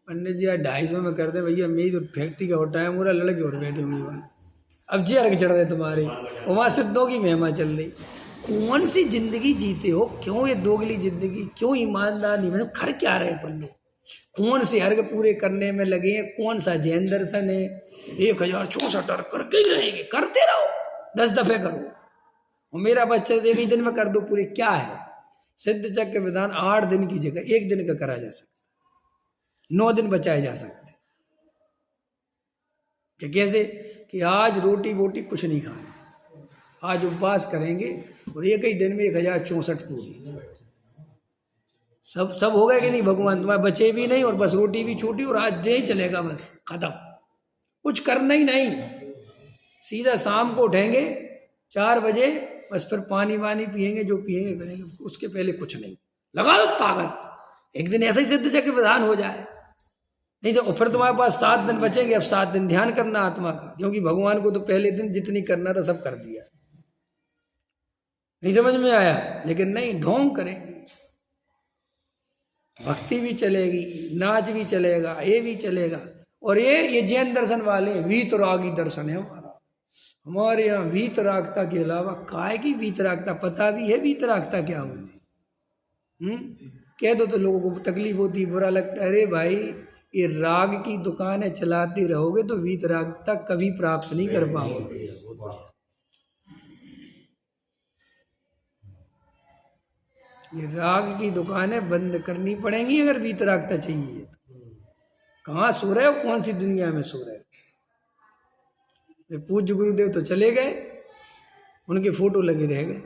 पंडित जी आज 250 में कर दे भैया, मेरी तो फैक्ट्री का होता है, पूरा लड़के और बैठे होंगे वहाँ। अब जी अर्घ चढ़ रहे तुम्हारे, वहाँ सिद्धों की महिमा चल रही। कौन सी जिंदगी जीते हो, क्यों ये दोगली जिंदगी, क्यों ईमानदार नहीं बने, कर क्या रहे अपन लोग, कौन से अर्घ पूरे करने में लगे हैं, कौन सा जैन दर्शन है। 1064 अर्घ करके ही रहेंगे, करते रहो, 10 दफे करो। और मेरा बच्चा एक ही दिन में कर दो पूरे, क्या है। सिद्ध चक्र विधान 8 दिन की जगह 1 दिन का करा जा सकता, 9 दिन बचाए जा सकते। कि कैसे कि आज रोटी वोटी कुछ नहीं खाना, आज उपवास करेंगे और एक ही दिन में 1064 पूरी। सब हो गए कि नहीं, भगवान तुम्हारे बचे भी नहीं और बस रोटी भी छूटी और आज यही चलेगा, बस खत्म, कुछ करना ही नहीं। सीधा शाम को उठेंगे 4 बजे, बस फिर पानी वानी पिएंगे, जो पिएंगे करेंगे, उसके पहले कुछ नहीं। लगा दो ताकत, एक दिन ऐसा ही सिद्ध चक्र प्रधान हो जाए। नहीं तो फिर तुम्हारे पास 7 दिन बचेंगे। अब 7 दिन ध्यान करना आत्मा का, क्योंकि भगवान को तो पहले दिन जितनी करना था सब कर दिया। नहीं समझ में आया, लेकिन नहीं, ढोंग करेंगे, भक्ति भी चलेगी, नाच भी चलेगा, ये भी चलेगा। और ये जैन दर्शन वाले वीतरागी दर्शन है हमारे यहाँ। वीतरागता के अलावा काय की वीतरागता, पता भी है वीतरागता क्या होती। कह दो तो लोगों को तकलीफ होती, बुरा लगता है। अरे भाई, ये राग की दुकानें चलाते रहोगे तो वीतरागता कभी प्राप्त नहीं कर पाओगे। ये राग की दुकानें बंद करनी पड़ेंगी अगर वीतरागता चाहिए तो। कहाँ सो रहे हो, कौन सी दुनिया में सो रहे हो। पूज्य गुरुदेव तो चले गए, उनके फोटो लगे रह गए,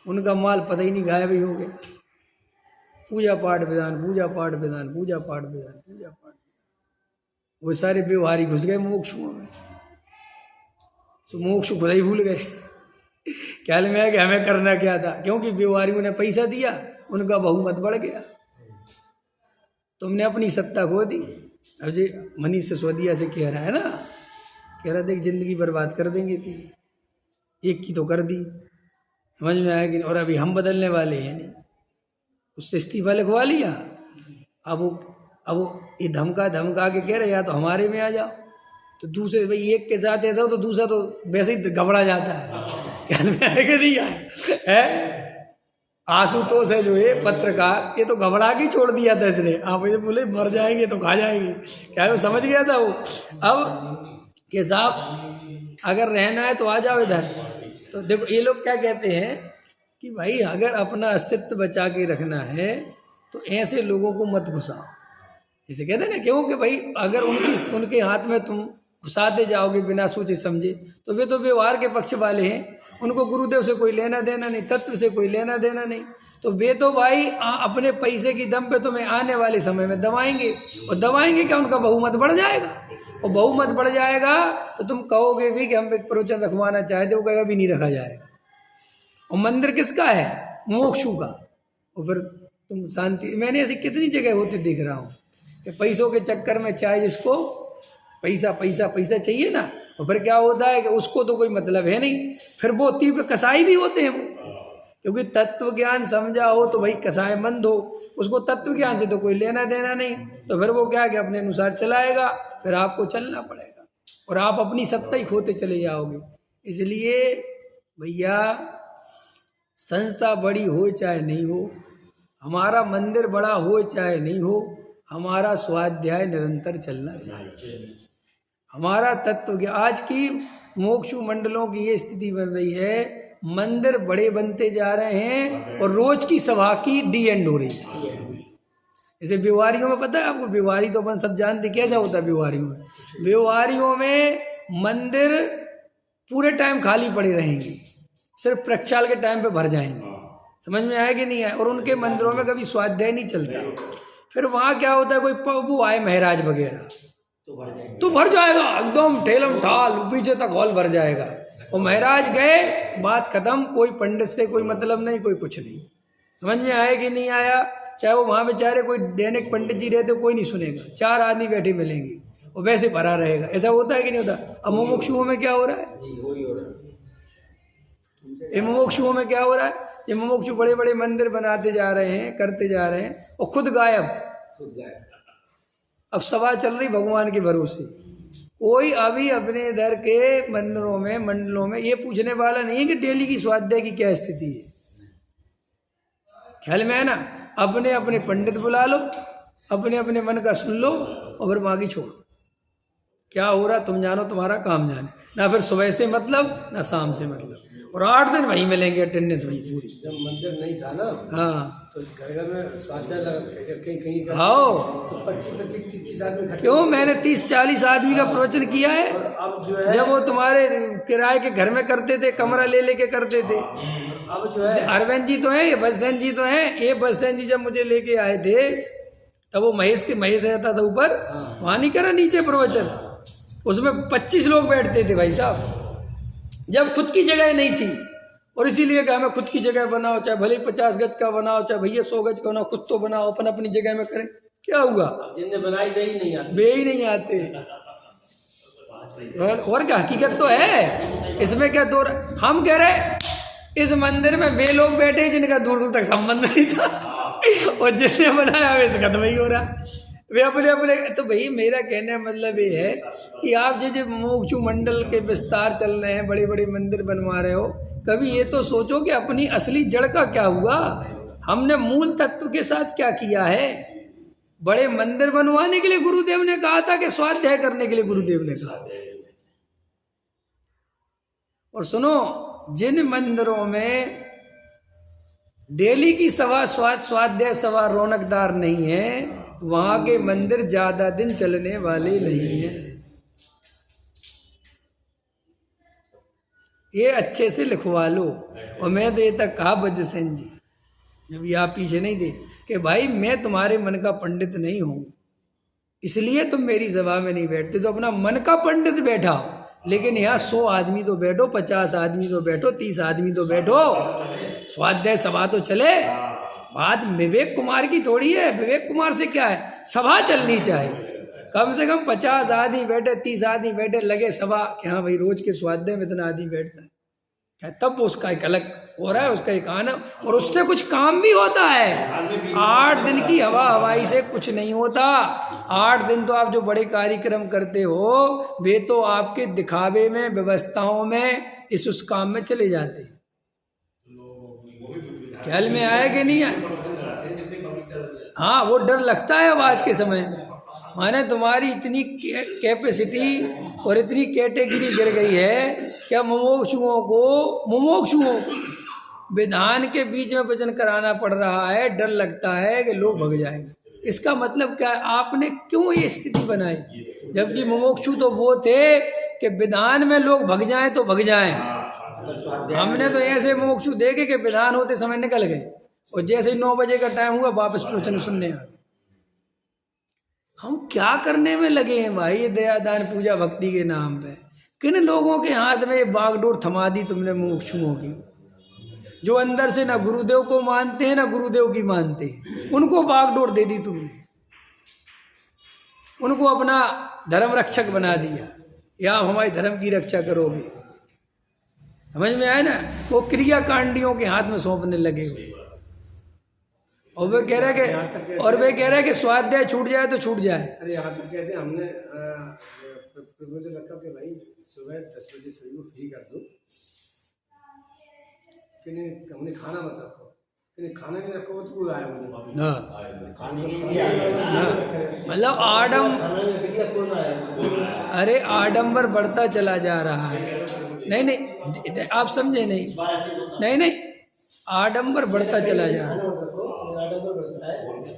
उनका माल पता ही नहीं, गायब ही हो गया। पूजा पाठ विधान, पूजा पाठ विधान, पूजा पाठ विधान, पूजा पाठ। वो सारे व्यवहारी घुस गए मोक्षुओं में, तो मोक्ष खुदा ही भूल गए। ख्याल में है कि हमें करना क्या था, क्योंकि व्यवहारियों ने पैसा दिया, उनका बहुमत बढ़ गया, तुमने अपनी सत्ता खो दी। अब जी मनीष सिसोदिया से कह रहा है ना, कह रहा देख जिंदगी बर्बाद कर देंगे तेरी, एक की तो कर दी, समझ में आया कि। और अभी हम बदलने वाले हैं नहीं, उससे इस्तीफा लिखवा लिया। अब वो ये धमका के कह रहे या तो हमारे में आ जाओ, तो दूसरे भाई एक के साथ ऐसा हो तो दूसरा तो वैसे ही घबरा जाता है। ख्याल में आएगा नहीं है। आशुतोष है जो है पत्रकार, ये तो घबरा के छोड़ दिया था इसने। आप ये बोले मर जाएंगे तो खा जाएंगे, क्या वो समझ गया था वो। अब कि साहब अगर रहना है तो आ जाओ इधर। तो देखो ये लोग क्या कहते हैं कि भाई अगर अपना अस्तित्व बचा के रखना है तो ऐसे लोगों को मत घुसाओ। इसे कहते हैं ना, क्योंकि भाई अगर उनके हाथ में तुम घुसाते जाओगे बिना सोचे समझे, तो वे तो व्यवहार के पक्ष वाले हैं, उनको गुरुदेव से कोई लेना देना नहीं, तत्व से कोई लेना देना नहीं। तो वे तो भाई अपने पैसे की दम पे तुम्हें आने वाले समय में दबाएंगे, और दबाएंगे क्या, उनका बहुमत बढ़ जाएगा। और बहुमत बढ़ जाएगा तो तुम कहोगे भी कि हम एक प्रवचन रखवाना चाहते, वो कहेगा भी नहीं रखा जाएगा। और मंदिर किसका है, मोक्षु का। और फिर तुम शांति, मैंने ऐसी कितनी जगह होते दिख रहा हूँ कि पैसों के चक्कर में चाहे जिसको पैसा पैसा पैसा चाहिए ना, और फिर क्या होता है कि उसको तो कोई मतलब है नहीं, फिर वो तीव्र कसाई भी होते हैं वो, क्योंकि तत्व ज्ञान समझा हो तो भाई कसाय मंद हो, उसको तत्व ज्ञान से तो कोई लेना देना नहीं। तो फिर वो क्या है कि अपने अनुसार चलाएगा, फिर आपको चलना पड़ेगा और आप अपनी सत्ता ही खोते चले जाओगे। इसलिए भैया संस्था बड़ी हो चाहे नहीं हो, हमारा मंदिर बड़ा हो चाहे नहीं हो, हमारा स्वाध्याय निरंतर चलना चाहिए। हमारा तत्व आज की मोक्षु मंडलों की ये स्थिति बन रही है, मंदिर बड़े बनते जा रहे हैं और रोज की सभा की डी एंड हो रही है। जैसे व्यवहारियों में पता है आपको, व्यवहारी तो अपन सब जानते कैसा होता है व्यवहारियों में। व्यवहारियों में मंदिर पूरे टाइम खाली पड़े रहेंगे, सिर्फ प्रक्षाल के टाइम पे भर जाएंगे। समझ में आया कि नहीं आया। और उनके मंदिरों में कभी स्वाध्याय नहीं चलता। फिर वहाँ क्या होता है, कोई वो आए महाराज वगैरह तो भर जाएगा एकदम ठेलम ठाल, पीछे तक हॉल भर जाएगा। और महाराज गए, बात खत्म, कोई पंडित से कोई मतलब नहीं, कोई कुछ नहीं। समझ में आया कि नहीं आया। चाहे वो वहाँ बेचारे कोई दैनिक पंडित जी रहते, कोई नहीं सुनेगा, 4 आदमी बैठे मिलेंगे, और वैसे भरा रहेगा। ऐसा होता है कि नहीं होता? अब मुमुक्षुओं में क्या हो रहा है? ये मुमुक्षुओं में क्या हो रहा है? ये मुमुक्षु बड़े बड़े मंदिर बनाते जा रहे हैं, करते जा रहे हैं, और खुद गायब। अब सभा चल रही भगवान के भरोसे। कोई अभी अपने इधर के मंदिरों में, मंडलों में ये पूछने वाला नहीं है कि डेली की स्वाध्याय की क्या स्थिति है। ख्याल में है ना? अपने अपने पंडित बुला लो, अपने अपने मन का सुन लो, और फिर बाकी छोड़ो। क्या हो रहा तुम जानो, तुम्हारा काम जाने। ना फिर सुबह से मतलब, ना शाम से मतलब, और 8 दिन वहीं मिलेंगे, अटेंडेंस वहीं पूरी। जब मंदिर नहीं था ना, हाँ, तो घर घर में स्वाध्याय लगा कहीं कहीं आओ, तो 25-30 आदमी इकट्ठे। क्यों? मैंने 30-40 आदमी का प्रवचन किया है। और अब जो है, जब वो तुम्हारे किराए के घर में करते थे, कमरा ले लेके करते थे। अब जो है अरविंद जी तो हैं, ये बससेन जी तो हैं। ये बससेन जी जब मुझे लेके आए थे, तब वो महेश रहता था ऊपर, वहाँ नहीं करा नीचे प्रवचन। उसमें 25 लोग बैठते थे भाई साहब, जब खुद की जगह नहीं थी। और इसीलिए कहा मैं खुद की जगह बनाओ, चाहे भले 50 गज का बनाओ, चाहे भैया 100 गज का बनाओ, खुद तो बनाओ, अपन अपनी जगह में करें। क्या हुआ? जिनने बनाई दे ही नहीं आती, वे ही नहीं आते। और क्या हकीकत तो है इसमें, क्या दो हम कह रहे इस मंदिर में वे लोग बैठे हैं जिनका दूर दूर तक संबंध नहीं था, और जिसने बनाया वैसे खत्म ही हो रहा, वे अपने अपने। तो भाई मेरा कहने का मतलब ये है कि आप जो मोक्षु मंडल के विस्तार चल रहे हैं, बड़े बड़े मंदिर बनवा रहे हो, कभी ये तो सोचो कि अपनी असली जड़ का क्या हुआ, हमने मूल तत्व के साथ क्या किया है। बड़े मंदिर बनवाने के लिए गुरुदेव ने कहा था कि स्वाध्याय करने के लिए गुरुदेव ने कहा था। और सुनो, जिन मंदिरों में डेली की सभा स्वाध्याय सभा रौनकदार नहीं है, वहां के मंदिर ज्यादा दिन चलने वाले नहीं है। ये अच्छे से लिखवा लो। और मैं तो ये तक कहा बजसेन जी, जब ये आप पीछे नहीं थे, कि भाई मैं तुम्हारे मन का पंडित नहीं हूं, इसलिए तुम मेरी सभा में नहीं बैठते, तो अपना मन का पंडित बैठाओ। लेकिन यहाँ 100 आदमी तो बैठो, 50 आदमी तो बैठो, 30 आदमी तो बैठो, स्वाध्याय सभा तो चले। बात विवेक कुमार की थोड़ी है। विवेक कुमार से क्या है, सभा चलनी चाहिए। कम से कम 50 आदमी बैठे, 30 आदमी बैठे, लगे सभा कि हाँ भाई रोज के स्वाध्याय में इतना आदमी बैठता है, तब उसका एक अलग हो रहा है, उसका एक आनंद, और उससे कुछ काम भी होता है। 8 दिन की हवा हवाई से कुछ नहीं होता। 8 दिन तो आप जो बड़े कार्यक्रम करते हो, वे तो आपके दिखावे में, व्यवस्थाओं में, उस काम में चले जाते हैं। ख्याल में आया कि नहीं आया? हाँ, वो डर लगता है अब आज के समय में। माने तुम्हारी इतनी कैपेसिटी और इतनी कैटेगरी गिर गई है, क्या मुमुक्षुओं को विधान के बीच में वचन कराना पड़ रहा है। डर लगता है कि लोग भग जाएंगे। इसका मतलब क्या है? आपने क्यों ये स्थिति बनाई? जबकि मुमुक्षु तो वो थे कि विधान में लोग भग जाएं तो भग जाएं। हमने तो ऐसे मुमुक्षु देखे कि विधान होते समय निकल गए, और जैसे 9 बजे का टाइम हुआ वापस प्रवचन सुनने आ गए। हम क्या करने में लगे हैं भाई, ये दयादान पूजा भक्ति के नाम पे? किन लोगों के हाथ में ये बागडोर थमा दी तुमने मुमुक्षुओं की, जो अंदर से ना गुरुदेव को मानते हैं ना गुरुदेव की मानते हैं। उनको बागडोर दे दी तुमने, उनको अपना धर्म रक्षक बना दिया, या आप हमारे धर्म की रक्षा करोगे। समझ में आया ना? वो क्रिया कांडियों के हाथ में सौंपने लगे हो। और वे कह रहे हैं कि स्वाध्याय छूट जाए तो छूट जाए। अरे यहाँ तक कहते हैं, हमने प्रपोजल रखा कि भाई सुबह 10 बजे सभी को फ्री कर दो, कि नहीं हमने खाना मत रखो, कि नहीं खाना नहीं रखो तो कोई आया ना, मतलब अरे आडंबर बढ़ता चला जा रहा है। नहीं आप समझे नहीं, आडंबर बढ़ता चला जा रहा है।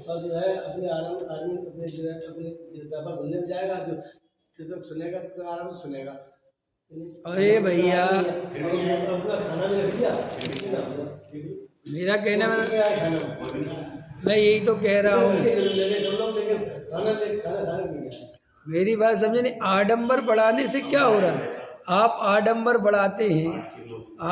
और जो है अपने आदमी अपने जो है अपने व्यापार घूमने में जाएगा, जो सुनेगा तो आराम से सुनेगा। अरे भैया, खाना भी रख दिया, मेरा कहना मैं यही तो कह रहा हूँ, मेरी बात समझे नहीं। आडंबर बढ़ाने से क्या हो रहा है? आप आडंबर बढ़ाते हैं,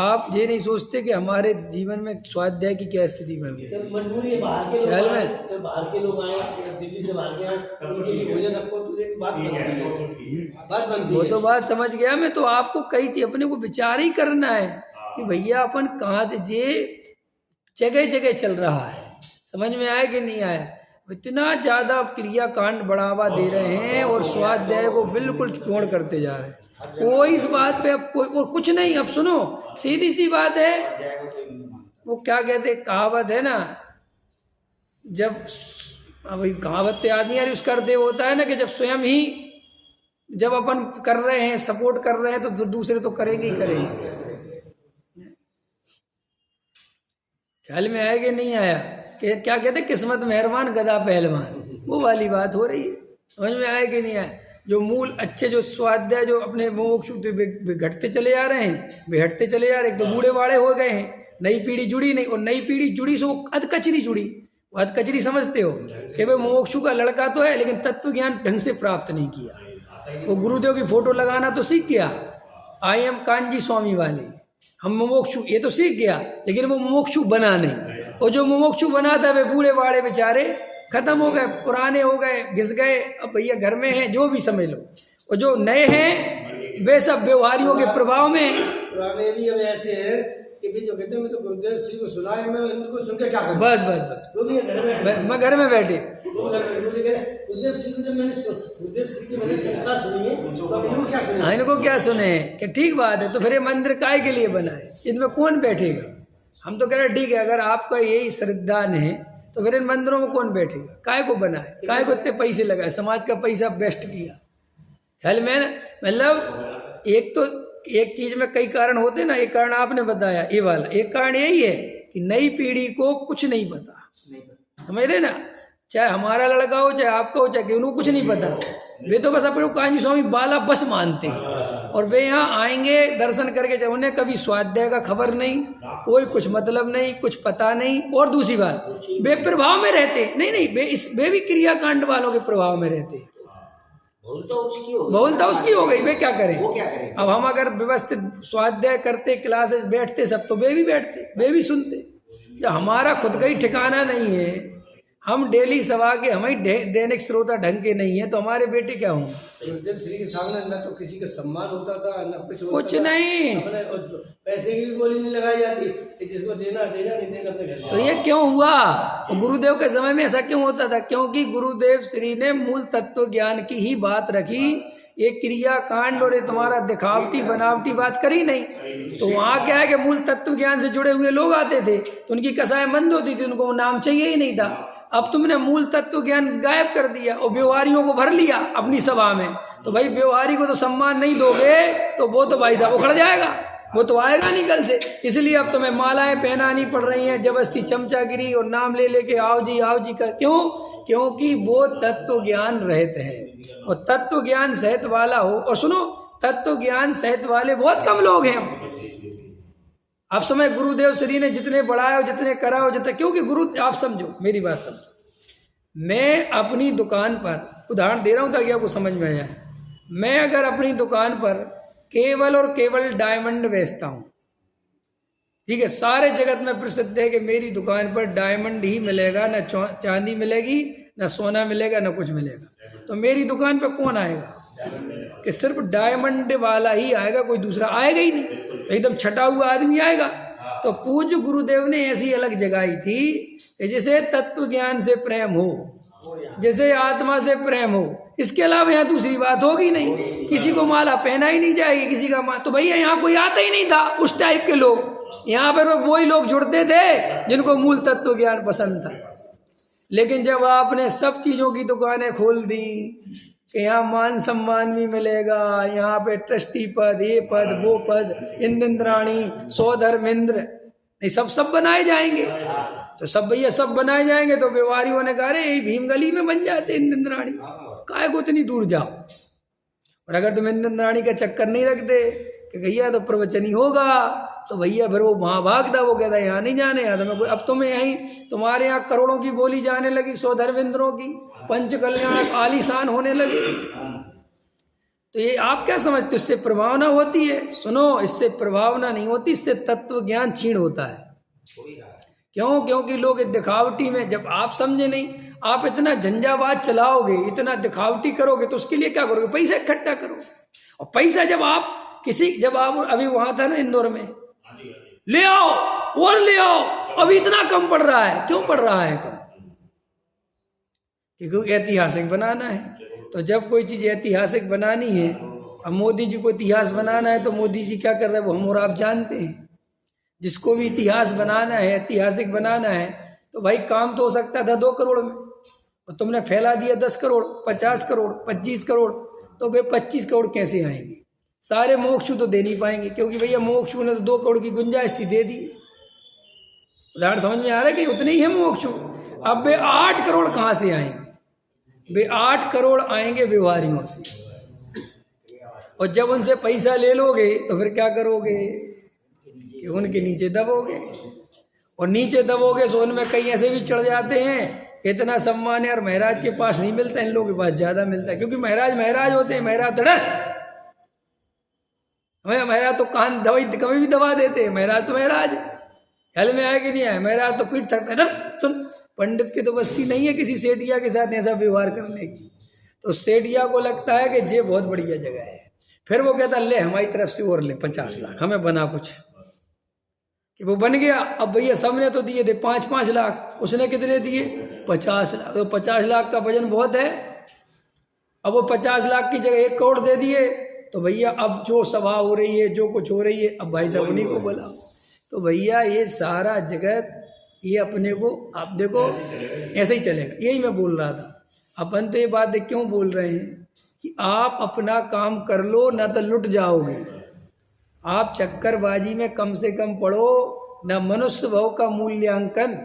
आप ये नहीं सोचते कि हमारे जीवन में स्वाध्याय की क्या स्थिति बन गई। जब मजबूरी है बाहर के लोग ख्याल आए, में जब बाहर के लोग आए, दिल्ली से बाहर के आए, उनके लिए भोजन रखो तो एक बात बनती है, बात बनती वो है। तो बात समझ गया मैं। तो आपको कई चीज अपने को विचार ही करना है कि भैया अपन कहाँ से, ये जगह जगह चल रहा है, समझ में आया कि नहीं आया। इतना ज्यादा क्रिया कांड बढ़ावा दे रहे हैं और स्वाध्याय को बिल्कुल छोड़ करते जा रहे हैं। कोई इस बात पे अब कोई और कुछ नहीं। अब सुनो, सीधी सी बात है, वो क्या कहते, कहावत है ना, जब अभी कहावत याद नहीं आ रही, उसका अर्थ होता है ना कि जब स्वयं ही, जब अपन कर रहे हैं, सपोर्ट कर रहे हैं, तो दूसरे तो करेंगे ही करेंगे। ख्याल में आया कि नहीं आया कि क्या कहते, किस्मत मेहरबान गदा पहलवान, वो वाली बात हो रही है। समझ में आया कि नहीं आया। जो मूल अच्छे जो स्वाध्याय जो अपने मोक्ष घटते चले जा रहे हैं, बिहटते चले जा रहे हैं। एक तो बूढ़े बाड़े हो गए हैं, नई पीढ़ी जुड़ी नहीं, और नई पीढ़ी जुड़ी सो अधकचरी जुड़ी। वो अधकचरी समझते हो कि भाई मोक्षु का लड़का तो है लेकिन तत्व ज्ञान ढंग से प्राप्त नहीं किया। वो गुरुदेव की फोटो लगाना तो सीख गया, आई एम कांजी स्वामी वाले, हम मुमुक्षु, ये तो सीख गया, लेकिन वो मुमुक्षु बना नहीं। और जो मुमुक्षु बना था वे बूढ़े बाड़े बेचारे खत्म हो गए, पुराने हो गए, घिस गए, अब भैया घर में हैं, जो भी समझ लो। और जो नए हैं वे सब व्यवहारियों के प्रभाव में। पुराने भी अब ऐसे हैं कि भी जो कहते हैं मैं तो गुरुदेव श्री को सुना है, मैं इनको सुन के क्या करूं। बस बस बस, वो भी घर में, मैं घर में बैठे, गुरुदेव श्री को जब मैंने गुरुदेव श्री की मैंने चर्चा सुनी है, तो अब इनको क्या सुने। हाँ, इनको क्या सुने कि ठीक बात है। तो फिर ये मंदिर काय के लिए बना है, इनमें कौन बैठेगा। हम तो कह रहे ठीक है, अगर आपका यही श्रद्धा है तो फिर इन मंदिरों में कौन बैठेगा। काय को बना है, काय को इतने पैसे लगाए, समाज का पैसा वेस्ट किया। ख्याल में ना, मतलब एक तो एक चीज में कई कारण होते ना, एक कारण आपने बताया ये वाला, एक कारण यही है कि नई पीढ़ी को कुछ नहीं पता, समझ रहे ना। चाहे हमारा लड़का हो, चाहे आपका हो, चाहे उनको कुछ नहीं पता। वे तो बस अपने कांजी स्वामी बाला बस मानते हैं, और वे यहाँ आएंगे दर्शन करके, चाहे उन्हें कभी स्वाध्याय का खबर नहीं, कोई कुछ मतलब नहीं, कुछ पता नहीं। और दूसरी बात, वे प्रभाव में रहते नहीं, वे भी क्रियाकांड वालों के प्रभाव में रहते हैं। बहुलता उसकी हो गई, वे क्या करें। अब हम अगर व्यवस्थित स्वाध्याय करते, क्लासेस बैठते सब, तो वे भी बैठते, वे भी सुनते। या हमारा खुद का ही ठिकाना नहीं है, हम डेली सभा के, हमें दैनिक श्रोता ढंग के नहीं है, तो हमारे बेटे क्या होंगे। गुरुदेव श्री के सामने न तो किसी का सम्मान होता था, न कुछ नहीं, पैसे की भी बोली नहीं लगाई जाती, जिसको देना देना, नहीं देना अपने घर। तो ये क्यों हुआ। गुरुदेव के समय में ऐसा क्यों होता था, क्योंकि गुरुदेव श्री ने मूल तत्व ज्ञान की ही बात रखी। ये क्रिया कांड और ये तुम्हारा दिखावटी बनावटी बात करी नहीं। तो वहाँ क्या है कि मूल तत्व ज्ञान से जुड़े हुए लोग आते थे, तो उनकी कसाएं मंद होती थी, उनको नाम चाहिए ही नहीं था। अब तुमने मूल तत्व ज्ञान गायब कर दिया और व्यवहारियों को भर लिया अपनी सभा में, तो भाई व्यवहारी को तो सम्मान नहीं दोगे तो वो तो भाई साहब उखड़ जाएगा, वो तो आएगा नहीं कल से। इसलिए अब तुम्हें मालाएं पहनानी पड़ रही हैं, जबरदस्ती चमचागिरी और नाम ले लेके आओ जी कर। क्यों? क्योंकि वो तत्व ज्ञान रहते हैं, और तत्व ज्ञान सहित वाला हो। और सुनो, तत्व ज्ञान सहित वाले बहुत कम लोग हैं। आप समय गुरुदेव श्री ने जितने बढ़ाए, जितने कराओ, जितने, क्योंकि गुरु, आप समझो मेरी बात समझो। मैं अपनी दुकान पर, उदाहरण दे रहा हूं ताकि आपको समझ में आ जाए, मैं अगर अपनी दुकान पर केवल और केवल डायमंड बेचता हूं, ठीक है, सारे जगत में प्रसिद्ध है कि मेरी दुकान पर डायमंड ही मिलेगा, ना चांदी मिलेगी, ना सोना मिलेगा, ना कुछ मिलेगा, तो मेरी दुकान पर कौन आएगा? कि सिर्फ डायमंड वाला ही आएगा, कोई दूसरा आएगा ही नहीं, एकदम छटा हुआ आदमी आएगा। तो पूज्य गुरुदेव ने ऐसी अलग जगाई थी कि जैसे तत्व ज्ञान से प्रेम हो, जैसे आत्मा से प्रेम हो, इसके अलावा यहाँ दूसरी बात होगी नहीं। किसी को माला पहना ही नहीं जाएगी, किसी का तो भैया यहाँ कोई आता ही नहीं था उस टाइप के लोग। यहाँ पर वही लोग जुड़ते थे जिनको मूल तत्व ज्ञान पसंद था। लेकिन जब आपने सब चीजों की दुकानें खोल दी कि यहाँ मान सम्मान भी मिलेगा, यहाँ पे ट्रस्टी पद, ये पद, वो पद, इंद्राणी, सौधर्मेंद्र, नहीं सब बनाए जाएंगे, तो सब भैया सब बनाए जाएंगे, तो व्यवहारियों ने कहा यही भीमगली में बन जाते इंद्राणी, काहे को इतनी दूर जाओ। और अगर तुम इंद्राणी का चक्कर नहीं रखते कि भैया तो प्रवचन ही होगा, तो भैया फिर वो वहाँ भागता, वो कहता यहाँ नहीं जाने, यहाँ तो अब तुम्हें यहीं, तुम्हारे यहाँ करोड़ों की बोली जाने लगी, सौधर्मेंद्रों की, पंच कल्याण आलीशान होने लगे। तो ये आप क्या समझते हो, इससे प्रभावना होती है? सुनो, इससे प्रभावना नहीं होती, इससे तत्व ज्ञान क्षीण होता है। क्यों? क्योंकि लोग दिखावटी में, जब आप समझे नहीं, आप इतना झंझावात चलाओगे, इतना दिखावटी करोगे, तो उसके लिए क्या करोगे? पैसा इकट्ठा करो। और पैसा जब आप अभी वहां था ना इंदौर में, ले आओ और ले आओ, अभी इतना कम पड़ रहा है। क्यों पड़ रहा है कम? क्योंकि ऐतिहासिक बनाना है। तो जब कोई चीज ऐतिहासिक बनानी है, अब मोदी जी को इतिहास बनाना है, तो मोदी जी क्या कर रहे हैं वो हम और आप जानते हैं। जिसको भी इतिहास बनाना है, ऐतिहासिक बनाना है, तो भाई काम तो हो सकता था 2 करोड़ में, और तुमने फैला दिया 10 करोड़, 50 करोड़, 25 करोड़। तो भाई 25 करोड़ कैसे आएंगे? सारे मोक्षु तो दे नहीं पाएंगे, क्योंकि भैया मोक्षु ने तो 2 करोड़ की गुंजाइश थी, दे दी। उदाहरण समझ में आ रहा है कि उतने ही है मोक्षु। अब वे 8 करोड़ कहाँ से आएंगे? वे 8 करोड़ आएंगे व्यवहारियों से। और जब उनसे पैसा ले लोगे तो फिर क्या करोगे कि उनके नीचे दबोगे, और नीचे दबोगे तो उनमें कई ऐसे भी चढ़ जाते हैं, इतना सम्मान यार महाराज के पास नहीं मिलता, इन लोगों के पास ज्यादा मिलता है, क्योंकि महाराज होते हैं। महाराज तो महाराज तो कान दवाई कभी भी दबा देते हैं। महाराज तो महाराज ख्याल में आया कि नहीं आया? महाराज तो पीठ थकता है। सुन, पंडित की तो बस की नहीं है किसी सेठिया के साथ ऐसा व्यवहार करने की। तो सेठिया को लगता है कि ये बहुत बढ़िया जगह है, फिर वो कहता ले हमारी तरफ से और ले 50 लाख, हमें बना कुछ, कि वो बन गया। अब भैया सबने तो दिए थे 5-5 लाख, उसने कितने दिए? 50 लाख। तो 50 लाख का वजन बहुत है। अब वो 50 लाख की जगह 1 करोड़ दे दिए, तो भैया अब जो सभा हो रही है, जो कुछ हो रही है, अब भाई साहब उन्हीं को बुलाओ। तो भैया ये सारा जगत, ये अपने को, आप देखो ऐसे ही चलेगा। यही मैं बोल रहा था। अपन तो ये बात क्यों बोल रहे हैं कि आप अपना काम कर लो, ना तो लुट जाओगे। आप चक्करबाजी में कम से कम पढ़ो, ना मनुष्य भाव का मूल्यांकन।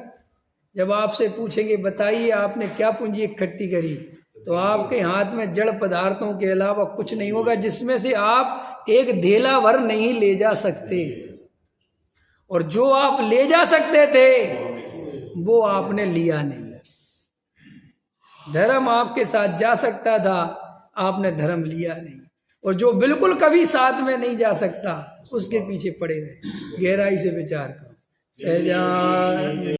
जब आपसे पूछेंगे बताइए आपने क्या पूंजी इकट्ठी करी, तो आपके हाथ में जड़ पदार्थों के अलावा कुछ नहीं होगा, जिसमें से आप एक धेला भर नहीं ले जा सकते। और जो आप ले जा सकते थे वो आपने लिया नहीं। धर्म आपके साथ जा सकता था, आपने धर्म लिया नहीं। और जो बिल्कुल कभी साथ में नहीं जा सकता, उसके पीछे पड़े रहे। गहराई से विचार करो। सहजान